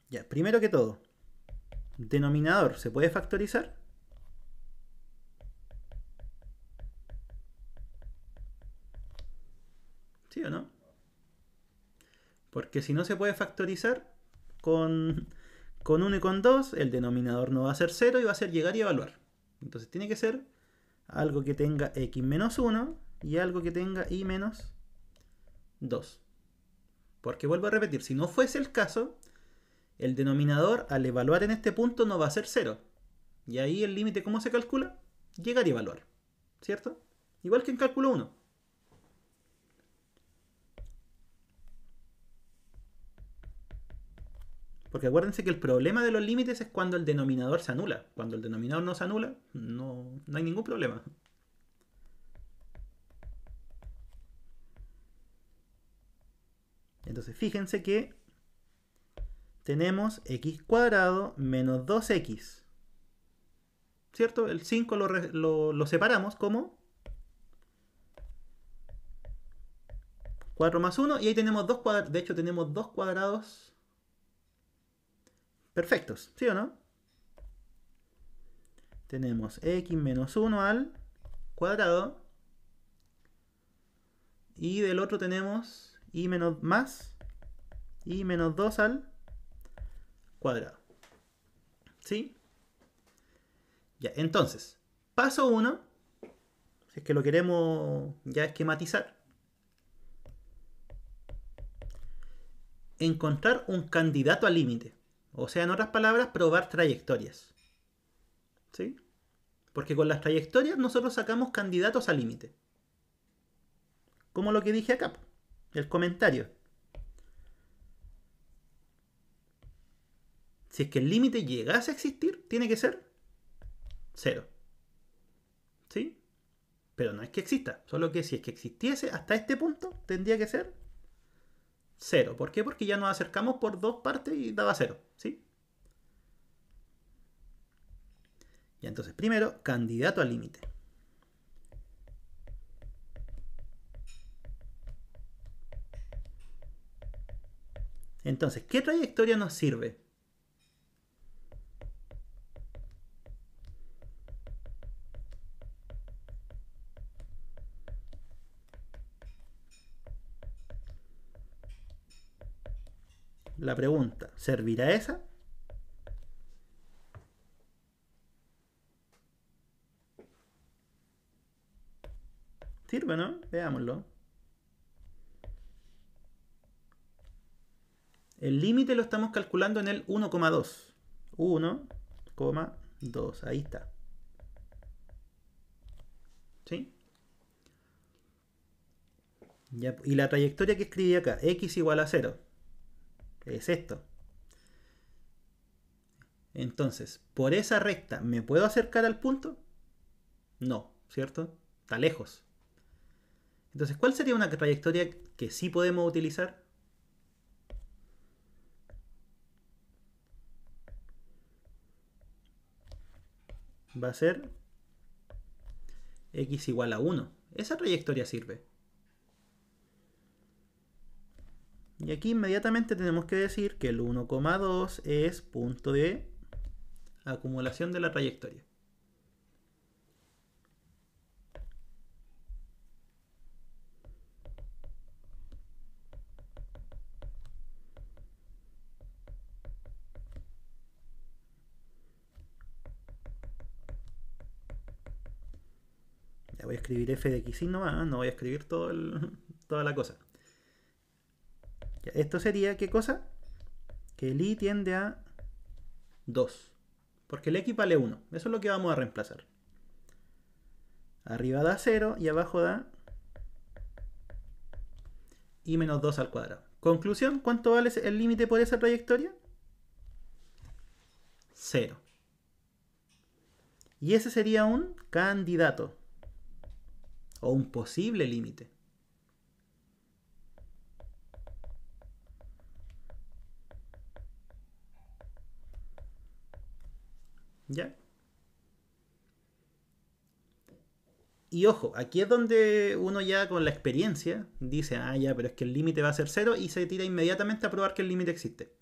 Ya, primero que todo, denominador, ¿se puede factorizar? ¿Sí o no? Porque si no se puede factorizar con 1 y con 2, el denominador no va a ser 0 y va a ser llegar y evaluar. Entonces tiene que ser algo que tenga x menos 1 y algo que tenga y menos 2. Porque vuelvo a repetir, si no fuese el caso, el denominador al evaluar en este punto no va a ser 0. Y ahí el límite, ¿cómo se calcula? Llegar y evaluar. ¿Cierto? Igual que en cálculo 1. Porque acuérdense que el problema de los límites es cuando el denominador se anula. Cuando el denominador no se anula, no hay ningún problema. Entonces fíjense que tenemos x cuadrado menos 2x. ¿Cierto? El 5 lo separamos como 4 más 1 y ahí tenemos dos cuadrados. De hecho tenemos dos cuadrados perfectos, ¿sí o no? Tenemos x menos 1 al cuadrado y del otro tenemos y menos más y menos 2 al cuadrado. ¿Sí? Ya, entonces, paso 1, si es que lo queremos ya esquematizar, encontrar un candidato al límite. O sea, en otras palabras, probar trayectorias. ¿Sí? Porque con las trayectorias nosotros sacamos candidatos al límite. Como lo que dije acá, el comentario. Si es que el límite llegase a existir, tiene que ser 0. Pero no es que exista, solo que si es que existiese hasta este punto, tendría que ser 0. ¿Por qué? Porque ya nos acercamos por dos partes y daba 0, ¿sí? Y entonces, primero, candidato al límite. Entonces, ¿qué trayectoria nos sirve? La pregunta, ¿servirá esa? ¿Sirve, no? Veámoslo. El límite lo estamos calculando en el 1,2. 1,2. Ahí está. ¿Sí? Ya, y la trayectoria que escribí acá, x igual a 0, es esto. Entonces, ¿por esa recta me puedo acercar al punto? No, ¿cierto? Está lejos. Entonces, ¿cuál sería una trayectoria que sí podemos utilizar? Va a ser x igual a 1. Esa trayectoria sirve. Y aquí inmediatamente tenemos que decir que el 1,2 es punto de acumulación de la trayectoria. Ya voy a escribir f de x nomás, no voy a escribir toda la cosa. Ya, esto sería, ¿qué cosa? Que el i tiende a 2. Porque el x vale 1. Eso es lo que vamos a reemplazar. Arriba da 0 y abajo da i menos 2 al cuadrado. Conclusión, ¿cuánto vale el límite por esa trayectoria? 0. Y ese sería un candidato o un posible límite. ¿Ya? Y ojo, aquí es donde uno ya con la experiencia dice, ah, ya, pero es que el límite va a ser 0 y se tira inmediatamente a probar que el límite existe.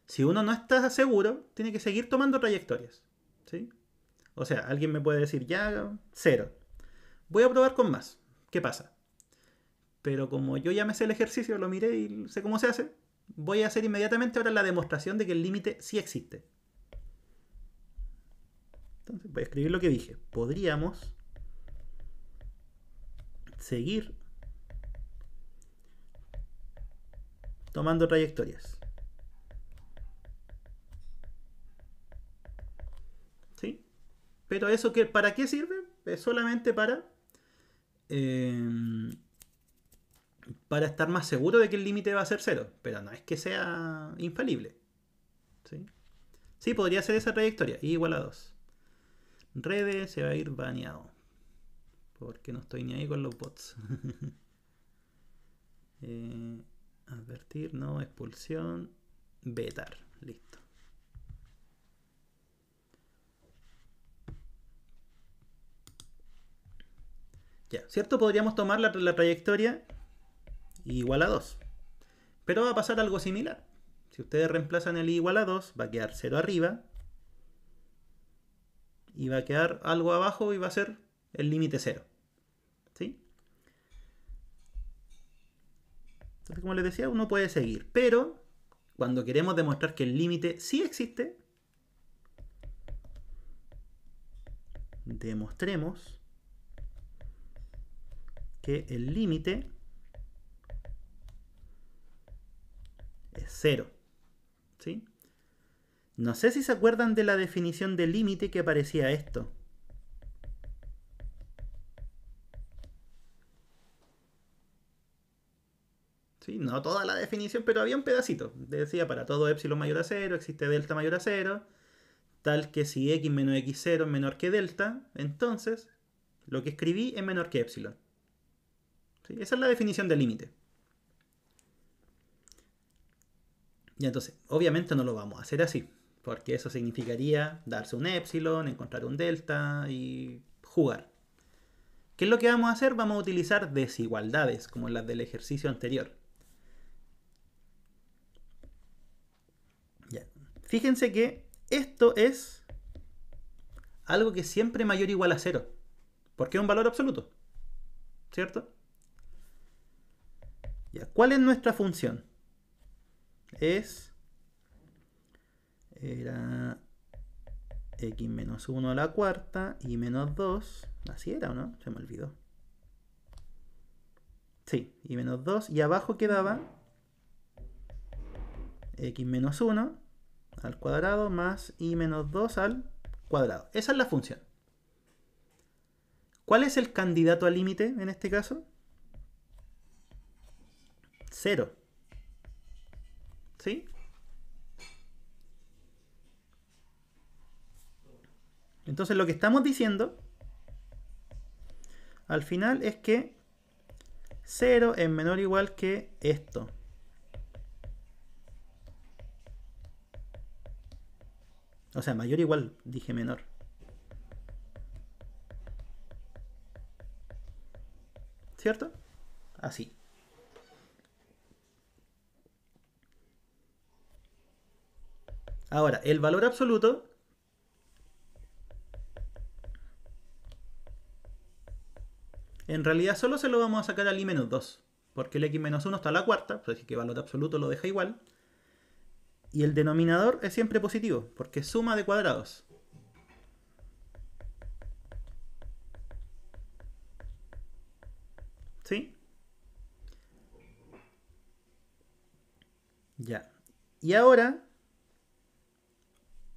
Si uno no está seguro, tiene que seguir tomando trayectorias. ¿Sí? O sea, alguien me puede decir, ya, 0. Voy a probar con más. ¿Qué pasa? Pero como yo ya me sé el ejercicio, lo miré y sé cómo se hace, voy a hacer inmediatamente ahora la demostración de que el límite sí existe. Entonces voy a escribir lo que dije. Podríamos seguir tomando trayectorias. ¿Sí? Pero eso, ¿para qué sirve? Es solamente para estar más seguro de que el límite va a ser 0. Pero no es que sea infalible. ¿Sí? Sí, podría ser esa trayectoria. I igual a 2. Rede se va a ir baneado. Porque no estoy ni ahí con los bots. Advertir, no, expulsión. Vetar. Listo. Ya, ¿cierto? Podríamos tomar la trayectoria igual a 2. Pero va a pasar algo similar. Si ustedes reemplazan el i igual a 2, va a quedar 0 arriba. Y va a quedar algo abajo y va a ser el límite 0. ¿Sí? Entonces, como les decía, uno puede seguir. Pero, cuando queremos demostrar que el límite sí existe, demostremos que el límite es 0. ¿Sí? No sé si se acuerdan de la definición de límite que aparecía esto. ¿Sí? No toda la definición, pero había un pedacito. Decía, para todo epsilon mayor a 0, existe delta mayor a 0, tal que si x menos x0 es menor que delta, entonces lo que escribí es menor que epsilon. ¿Sí? Esa es la definición del límite. Y entonces, obviamente no lo vamos a hacer así, porque eso significaría darse un epsilon, encontrar un delta y jugar. ¿Qué es lo que vamos a hacer? Vamos a utilizar desigualdades, como las del ejercicio anterior. Ya. Fíjense que esto es algo que es siempre mayor o igual a 0, porque es un valor absoluto, ¿cierto? Ya. ¿Cuál es nuestra función? Era x menos 1 a la cuarta y menos 2. Así era, ¿o no? Se me olvidó. Sí, y menos 2. Y abajo quedaba x menos 1 al cuadrado más y menos 2 al cuadrado. Esa es la función. ¿Cuál es el candidato al límite en este caso? 0. ¿Sí? Entonces lo que estamos diciendo al final es que 0 es menor o igual que esto. O sea, mayor o igual, dije menor. ¿Cierto? Así. Ahora, el valor absoluto en realidad solo se lo vamos a sacar al i-2. Porque el x-1 está a la cuarta, así que el valor absoluto lo deja igual. Y el denominador es siempre positivo, porque es suma de cuadrados. ¿Sí? Ya. Y ahora,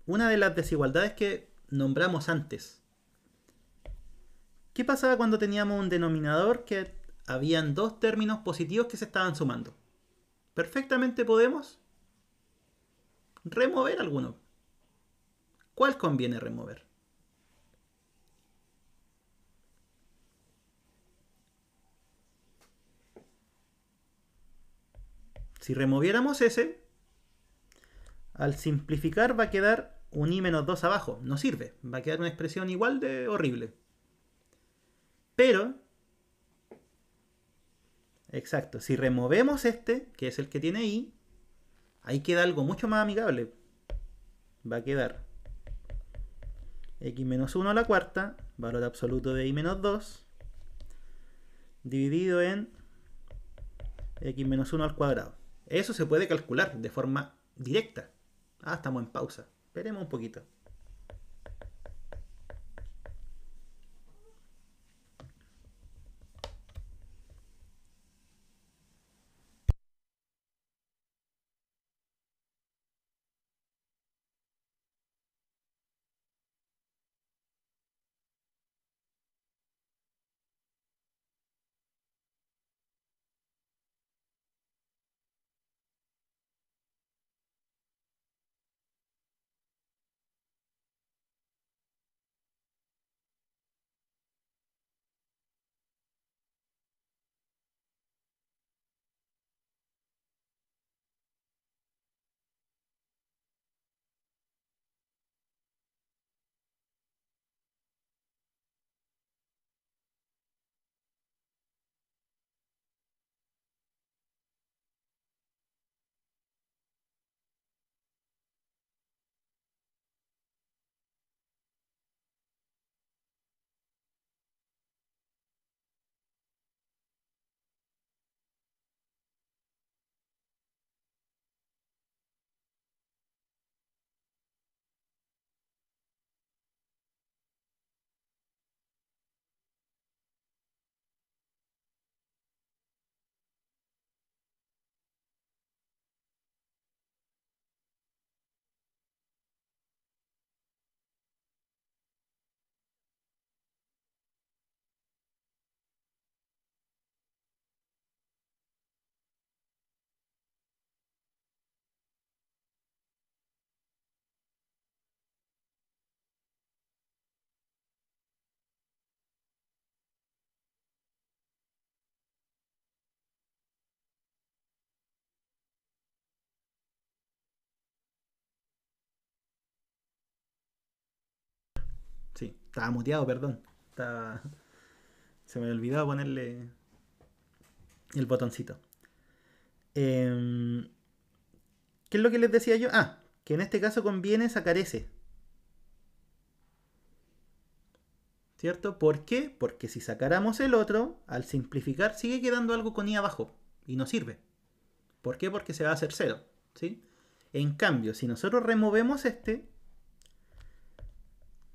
una de las desigualdades que nombramos antes. ¿Qué pasaba cuando teníamos un denominador que habían dos términos positivos que se estaban sumando? Perfectamente podemos remover alguno. ¿Cuál conviene remover? Si removiéramos ese, al simplificar va a quedar un i-2 abajo. No sirve. Va a quedar una expresión igual de horrible. Pero, exacto, si removemos este, que es el que tiene i, ahí queda algo mucho más amigable. Va a quedar x-1 a la cuarta, valor absoluto de i-2, dividido en x-1 al cuadrado. Eso se puede calcular de forma directa. Ah, estamos en pausa. Esperemos un poquito. Sí, estaba muteado, perdón. Se me había olvidado ponerle el botoncito. ¿Qué es lo que les decía yo? Ah, que en este caso conviene sacar ese. ¿Cierto? ¿Por qué? Porque si sacáramos el otro, al simplificar sigue quedando algo con i abajo. Y no sirve. ¿Por qué? Porque se va a hacer cero. ¿Sí? En cambio, si nosotros removemos este,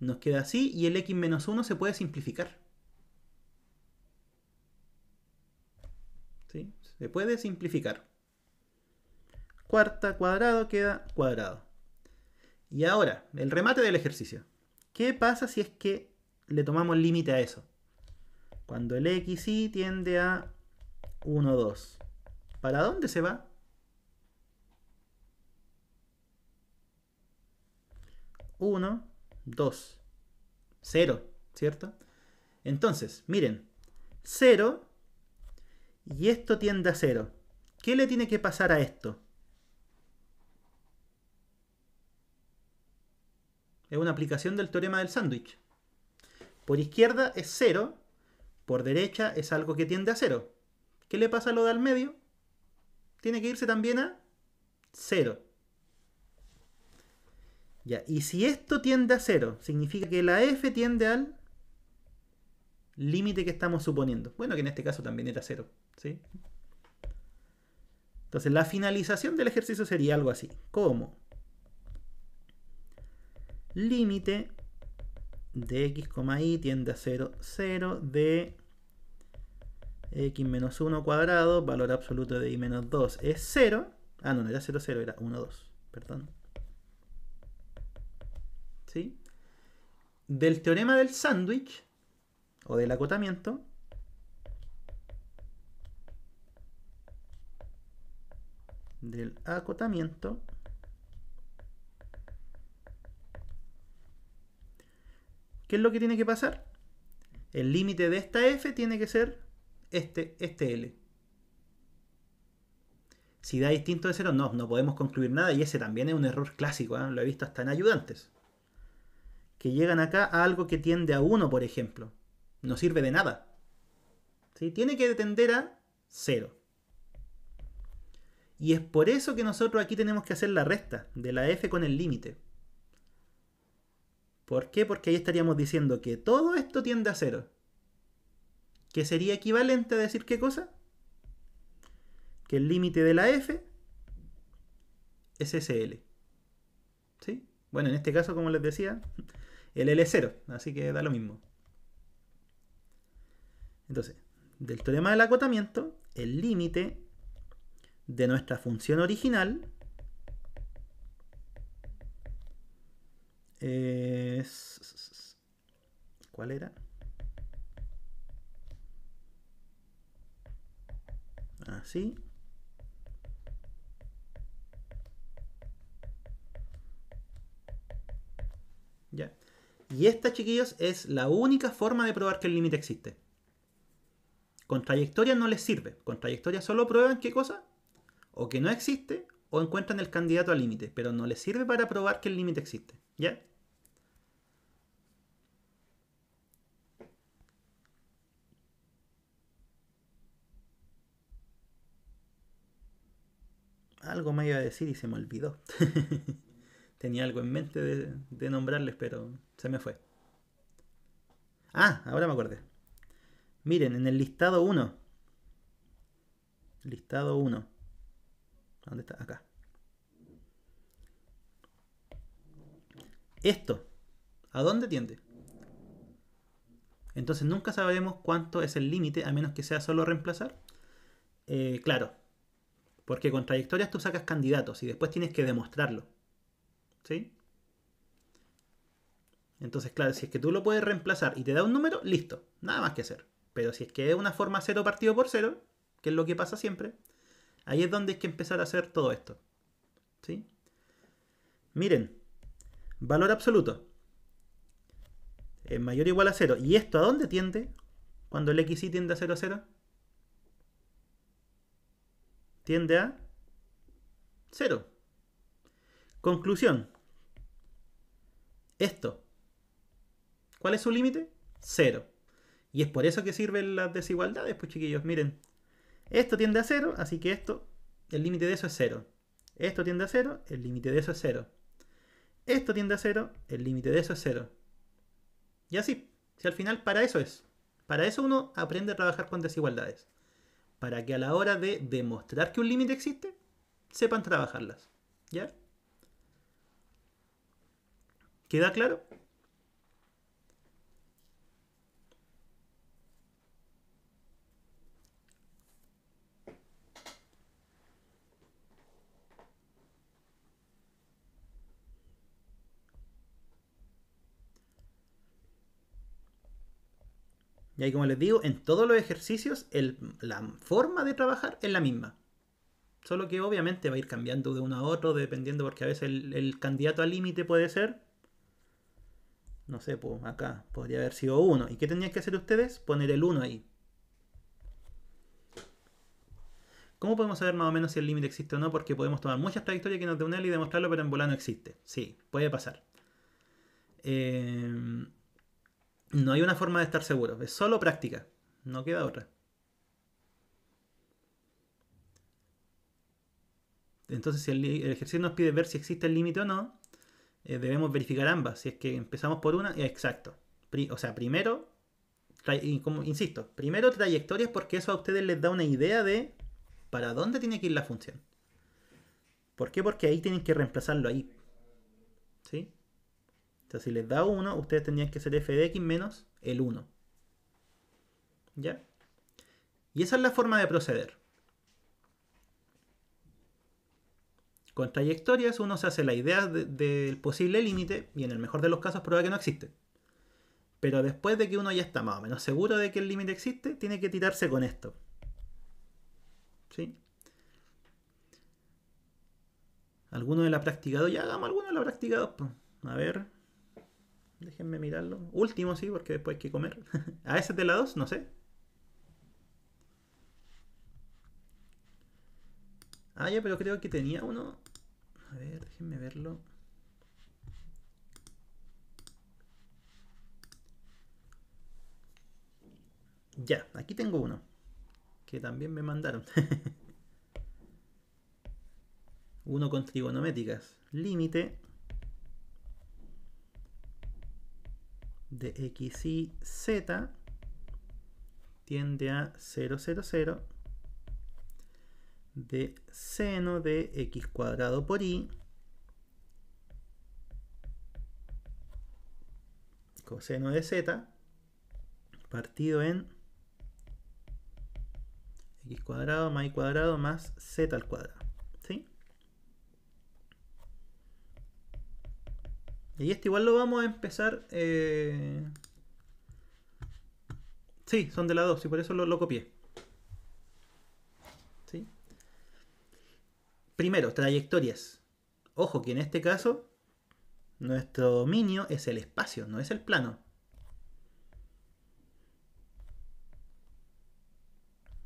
nos queda así y el x-1 se puede simplificar. ¿Sí? Se puede simplificar. Cuarta cuadrado queda cuadrado. Y ahora, el remate del ejercicio. ¿Qué pasa si es que le tomamos límite a eso? Cuando el xy tiende a 1, 2. ¿Para dónde se va? 1, 2, 0, ¿cierto? Entonces, miren, 0 y esto tiende a 0. ¿Qué le tiene que pasar a esto? Es una aplicación del teorema del sándwich. Por izquierda es 0, por derecha es algo que tiende a 0. ¿Qué le pasa a lo de al medio? Tiene que irse también a 0. Ya, y si esto tiende a 0, significa que la f tiende al límite que estamos suponiendo. Bueno, que en este caso también era 0. ¿Sí? Entonces la finalización del ejercicio sería algo así. Como límite de x, y tiende a 0, 0 de x menos 1 cuadrado, valor absoluto de y menos 2 es 0. Ah, no era 0, 0, era 1, 2. Perdón. ¿Sí? Del teorema del sándwich, o del acotamiento, ¿qué es lo que tiene que pasar? El límite de esta f tiene que ser este L. Si da distinto de 0, no podemos concluir nada, y ese también es un error clásico, ¿eh? Lo he visto hasta en ayudantes. Que llegan acá a algo que tiende a 1, por ejemplo. No sirve de nada. ¿Sí? Tiene que tender a 0. Y es por eso que nosotros aquí tenemos que hacer la resta de la f con el límite. ¿Por qué? Porque ahí estaríamos diciendo que todo esto tiende a 0. ¿Que sería equivalente a decir qué cosa? Que el límite de la f es SL. ¿Sí? Bueno, en este caso, como les decía, el L es 0, así que da lo mismo. Entonces, del teorema del acotamiento, el límite de nuestra función original es... ¿Cuál era? Así. Ya. Y esta, chiquillos, es la única forma de probar que el límite existe. Con trayectoria no les sirve. Con trayectoria solo prueban qué cosa? O que no existe, o encuentran el candidato al límite. Pero no les sirve para probar que el límite existe. ¿Ya? Algo me iba a decir y se me olvidó. Tenía algo en mente de nombrarles, pero se me fue. Ah, ahora me acordé. Miren, en el listado 1. Listado 1. ¿Dónde está? Acá. Esto, ¿a dónde tiende? Entonces nunca sabremos cuánto es el límite, a menos que sea solo reemplazar. Claro, porque con trayectorias tú sacas candidatos y después tienes que demostrarlo. ¿Sí? Entonces, claro, si es que tú lo puedes reemplazar y te da un número, listo, nada más que hacer. Pero si es que es una forma 0 partido por 0, que es lo que pasa siempre, ahí es donde hay que empezar a hacer todo esto. ¿Sí? Miren, valor absoluto es mayor o igual a 0. ¿Y esto a dónde tiende? Cuando el xy tiende a 0, 0. Tiende a 0. Conclusión. Esto, ¿Cuál es su límite? 0. Y es por eso que sirven las desigualdades, pues chiquillos, miren. Esto tiende a 0, así que esto, el límite de eso es 0. Esto tiende a 0, el límite de eso es 0. Esto tiende a 0, el límite de eso es 0. Y así, si al final para eso es. Para eso uno aprende a trabajar con desigualdades. Para que a la hora de demostrar que un límite existe, sepan trabajarlas. ¿Ya? ¿Queda claro? Y ahí, como les digo, en todos los ejercicios la forma de trabajar es la misma. Solo que obviamente va a ir cambiando de uno a otro dependiendo, porque a veces el candidato al límite puede ser, no sé, pues acá podría haber sido 1. ¿Y qué tenían que hacer ustedes? Poner el 1 ahí. ¿Cómo podemos saber más o menos si el límite existe o no? Porque podemos tomar muchas trayectorias que nos den él y demostrarlo, pero en bola no existe. Sí, puede pasar. No hay una forma de estar seguro, es solo práctica, no queda otra. Entonces, si el ejercicio nos pide ver si existe el límite o no, debemos verificar ambas. Si es que empezamos por una, exacto. O sea, primero, como insisto, primero trayectorias, porque eso a ustedes les da una idea de para dónde tiene que ir la función. ¿Por qué? Porque ahí tienen que reemplazarlo ahí. ¿Sí? Entonces, si les da 1, ustedes tendrían que hacer f de x menos el 1. ¿Ya? Y esa es la forma de proceder. Con trayectorias uno se hace la idea del posible límite y en el mejor de los casos prueba que no existe. Pero después de que uno ya está más o menos seguro de que el límite existe, tiene que tirarse con esto. ¿Sí? ¿Alguno de la práctica 2? Ya hagamos alguno de la práctica 2. Pues. A ver. Déjenme mirarlo. Último, sí, porque después hay que comer. ¿A ese de la 2? No sé. Ah, ya, pero creo que tenía uno. A ver, déjenme verlo. Ya, aquí tengo uno. Que también me mandaron. Uno con trigonométricas. Límite de x y z tiende a 0, 0, 0 de seno de x cuadrado por y coseno de z partido en x cuadrado más y cuadrado más z al cuadrado. ¿Sí? Y este igual lo vamos a empezar. Sí, son de la 2 y por eso lo copié. ¿Sí? Primero, trayectorias. Ojo que en este caso nuestro dominio es el espacio, no es el plano.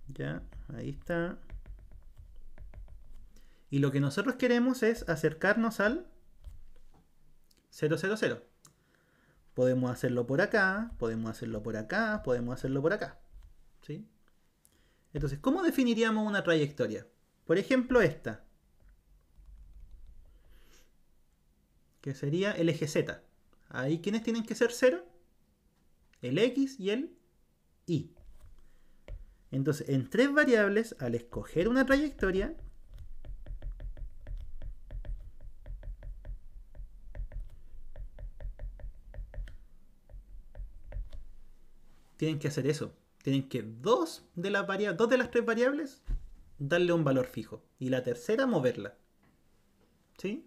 Ya, ahí está. Y lo que nosotros queremos es acercarnos al 0, 0, 0. Podemos hacerlo por acá, podemos hacerlo por acá, podemos hacerlo por acá. ¿Sí? Entonces, ¿cómo definiríamos una trayectoria? Por ejemplo, esta. Que sería el eje Z. Ahí, ¿quiénes tienen que ser 0? El X y el Y. Entonces, en tres variables, al escoger una trayectoria, tienen que hacer eso. Tienen que dos de las tres variables darle un valor fijo. Y la tercera moverla. ¿Sí?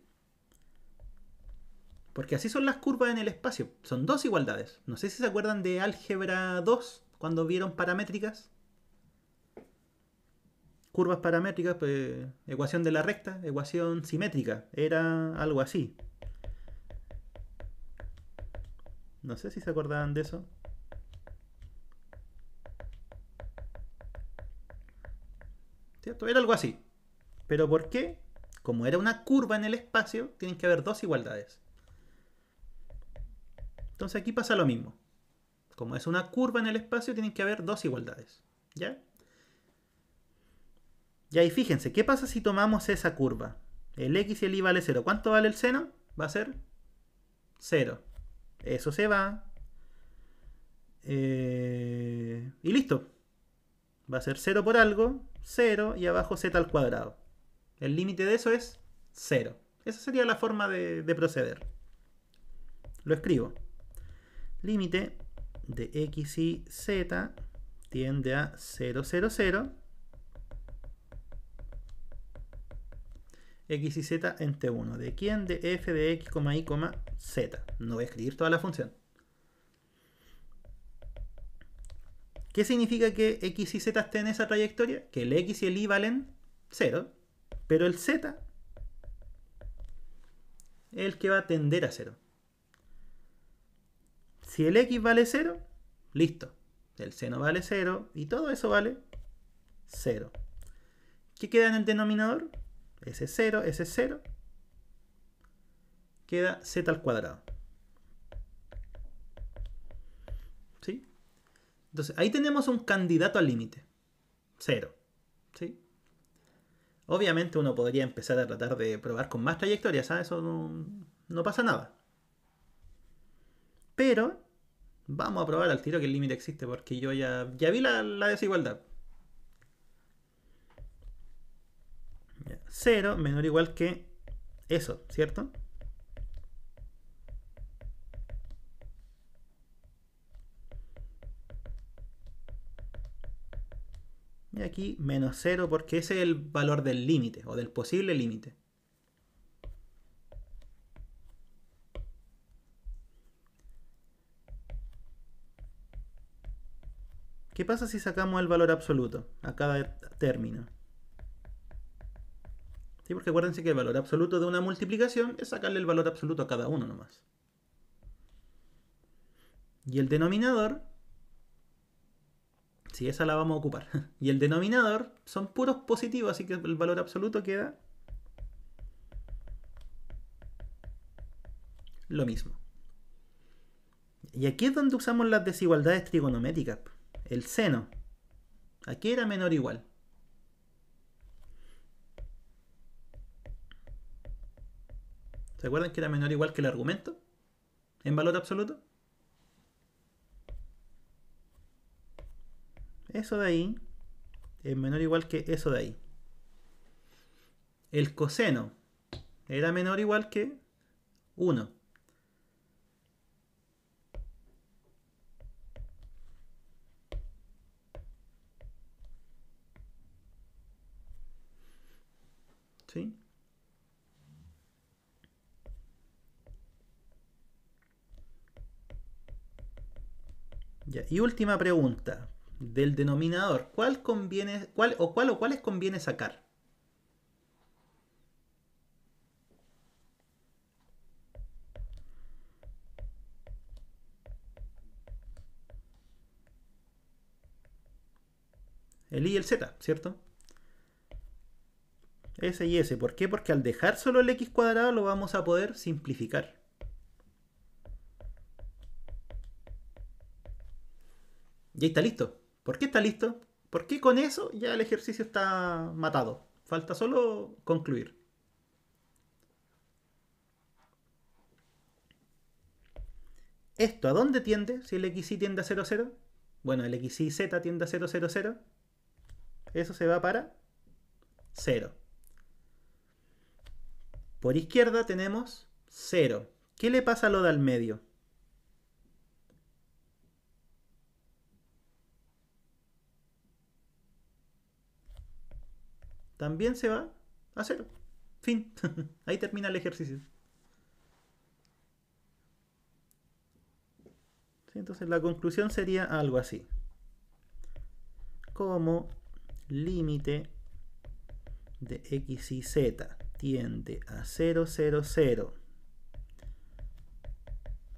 Porque así son las curvas en el espacio. Son dos igualdades. No sé si se acuerdan de álgebra 2 cuando vieron paramétricas. Curvas paramétricas, pues, ecuación de la recta, ecuación simétrica. Era algo así. No sé si se acordaban de eso. ¿Cierto? Era algo así. ¿Pero por qué? Como era una curva en el espacio, tienen que haber dos igualdades. Entonces aquí pasa lo mismo. Como es una curva en el espacio, tienen que haber dos igualdades. ¿Ya? Y ahí fíjense, ¿qué pasa si tomamos esa curva? El x y el y vale 0. ¿Cuánto vale el seno? Va a ser 0. Eso se va. Y listo. Va a ser 0 por algo, 0 y abajo z al cuadrado. El límite de eso es 0. Esa sería la forma de proceder. Lo escribo. Límite de x y z tiende a 0, 0, 0. X y z en T1. ¿De quién? De f de x, y, z. No voy a escribir toda la función. ¿Qué significa que x y z estén en esa trayectoria? Que el x y el y valen 0, pero el z es el que va a tender a 0. Si el x vale 0, listo. El seno vale 0 y todo eso vale 0. ¿Qué queda en el denominador? Ese 0, ese 0. Queda z al cuadrado. ¿Sí? Entonces, ahí tenemos un candidato al límite. 0. ¿Sí? Obviamente uno podría empezar a tratar de probar con más trayectorias, ¿sabes? Eso no pasa nada. Pero vamos a probar al tiro que el límite existe, porque yo ya vi la desigualdad. 0 menor o igual que eso, ¿cierto? Y aquí menos 0 porque ese es el valor del límite o del posible límite. ¿Qué pasa si sacamos el valor absoluto a cada término? ¿Sí? Porque acuérdense que el valor absoluto de una multiplicación es sacarle el valor absoluto a cada uno nomás. Y el denominador, si esa la vamos a ocupar, y el denominador son puros positivos, así que el valor absoluto queda lo mismo. Y aquí es donde usamos las desigualdades trigonométricas. El seno. Aquí era menor o igual. ¿Se acuerdan que era menor o igual que el argumento? En valor absoluto. Eso de ahí es menor o igual que eso de ahí. El coseno era menor o igual que 1. ¿Sí? Ya. Y última pregunta. Del denominador, ¿cuáles conviene sacar? El y el z, ¿cierto? Ese y ese. ¿Por qué? Porque al dejar solo el x cuadrado lo vamos a poder simplificar. Y ahí está listo. ¿Por qué está listo? Porque con eso ya el ejercicio está matado. Falta solo concluir. ¿Esto a dónde tiende? Si el xy tiende a 0, 0. Bueno, el xy z tiende a 0, 0, 0. Eso se va para 0. Por izquierda tenemos 0. ¿Qué le pasa a lo de al medio? También se va a 0. Fin. Ahí termina el ejercicio. ¿Sí? Entonces la conclusión sería algo así. Como límite de x y z tiende a 0, 0, 0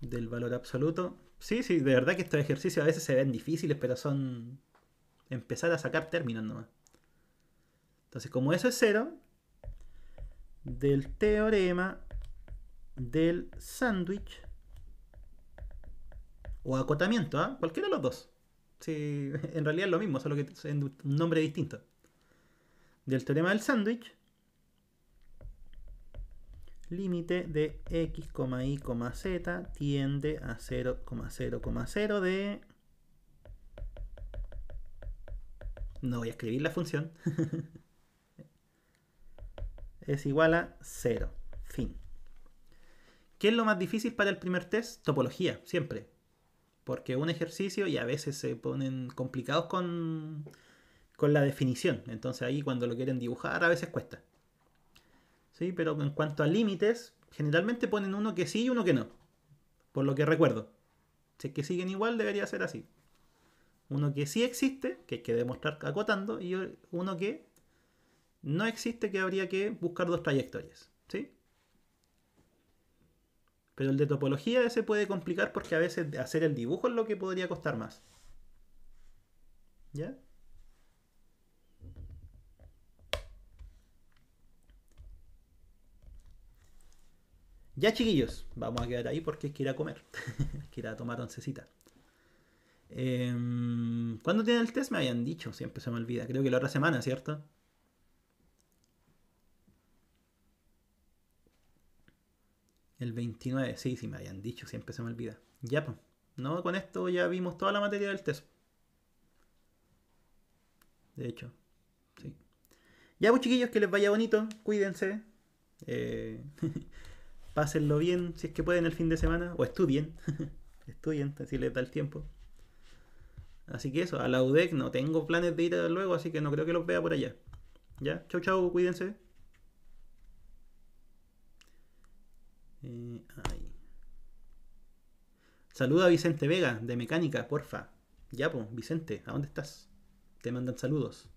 del valor absoluto. Sí, de verdad que estos ejercicios a veces se ven difíciles, pero son empezar a sacar términos nomás. Entonces, como eso es 0, del teorema del sándwich O acotamiento, ¿ah? Cualquiera de los dos. Sí, en realidad es lo mismo, solo que es un nombre distinto. Del teorema del sándwich, límite de x, y, z tiende a 0,0,0 de... No voy a escribir la función. Es igual a 0. Fin. ¿Qué es lo más difícil para el primer test? Topología, siempre. Porque un ejercicio y a veces se ponen complicados con la definición. Entonces ahí cuando lo quieren dibujar a veces cuesta. ¿Sí? Pero en cuanto a límites, generalmente ponen uno que sí y uno que no. Por lo que recuerdo. Si es que siguen igual, debería ser así. Uno que sí existe, que hay que demostrar acotando, y uno que no existe, que habría que buscar dos trayectorias. ¿Sí? Pero el de topología se puede complicar porque a veces hacer el dibujo es lo que podría costar más. ¿Ya? Ya, chiquillos, vamos a quedar ahí porque hay que ir a comer. Hay que ir a tomar oncecita. ¿Cuándo tienen el test? Me habían dicho, siempre se me olvida. Creo que la otra semana, ¿cierto? El 29, sí, sí, me habían dicho, siempre se me olvida. Ya, pues. No, con esto ya vimos toda la materia del test. De hecho, sí. Ya, pues, chiquillos, que les vaya bonito. Cuídense. Eh, pásenlo bien si es que pueden el fin de semana. O estudien. Estudien, si les da el tiempo. Así que eso, a la UDEC no tengo planes de ir luego, así que no creo que los vea por allá. Ya, chau, chau, cuídense. Ay. Saluda a Vicente Vega, de Mecánica, porfa. Ya, pues, Vicente, ¿a dónde estás? Te mandan saludos.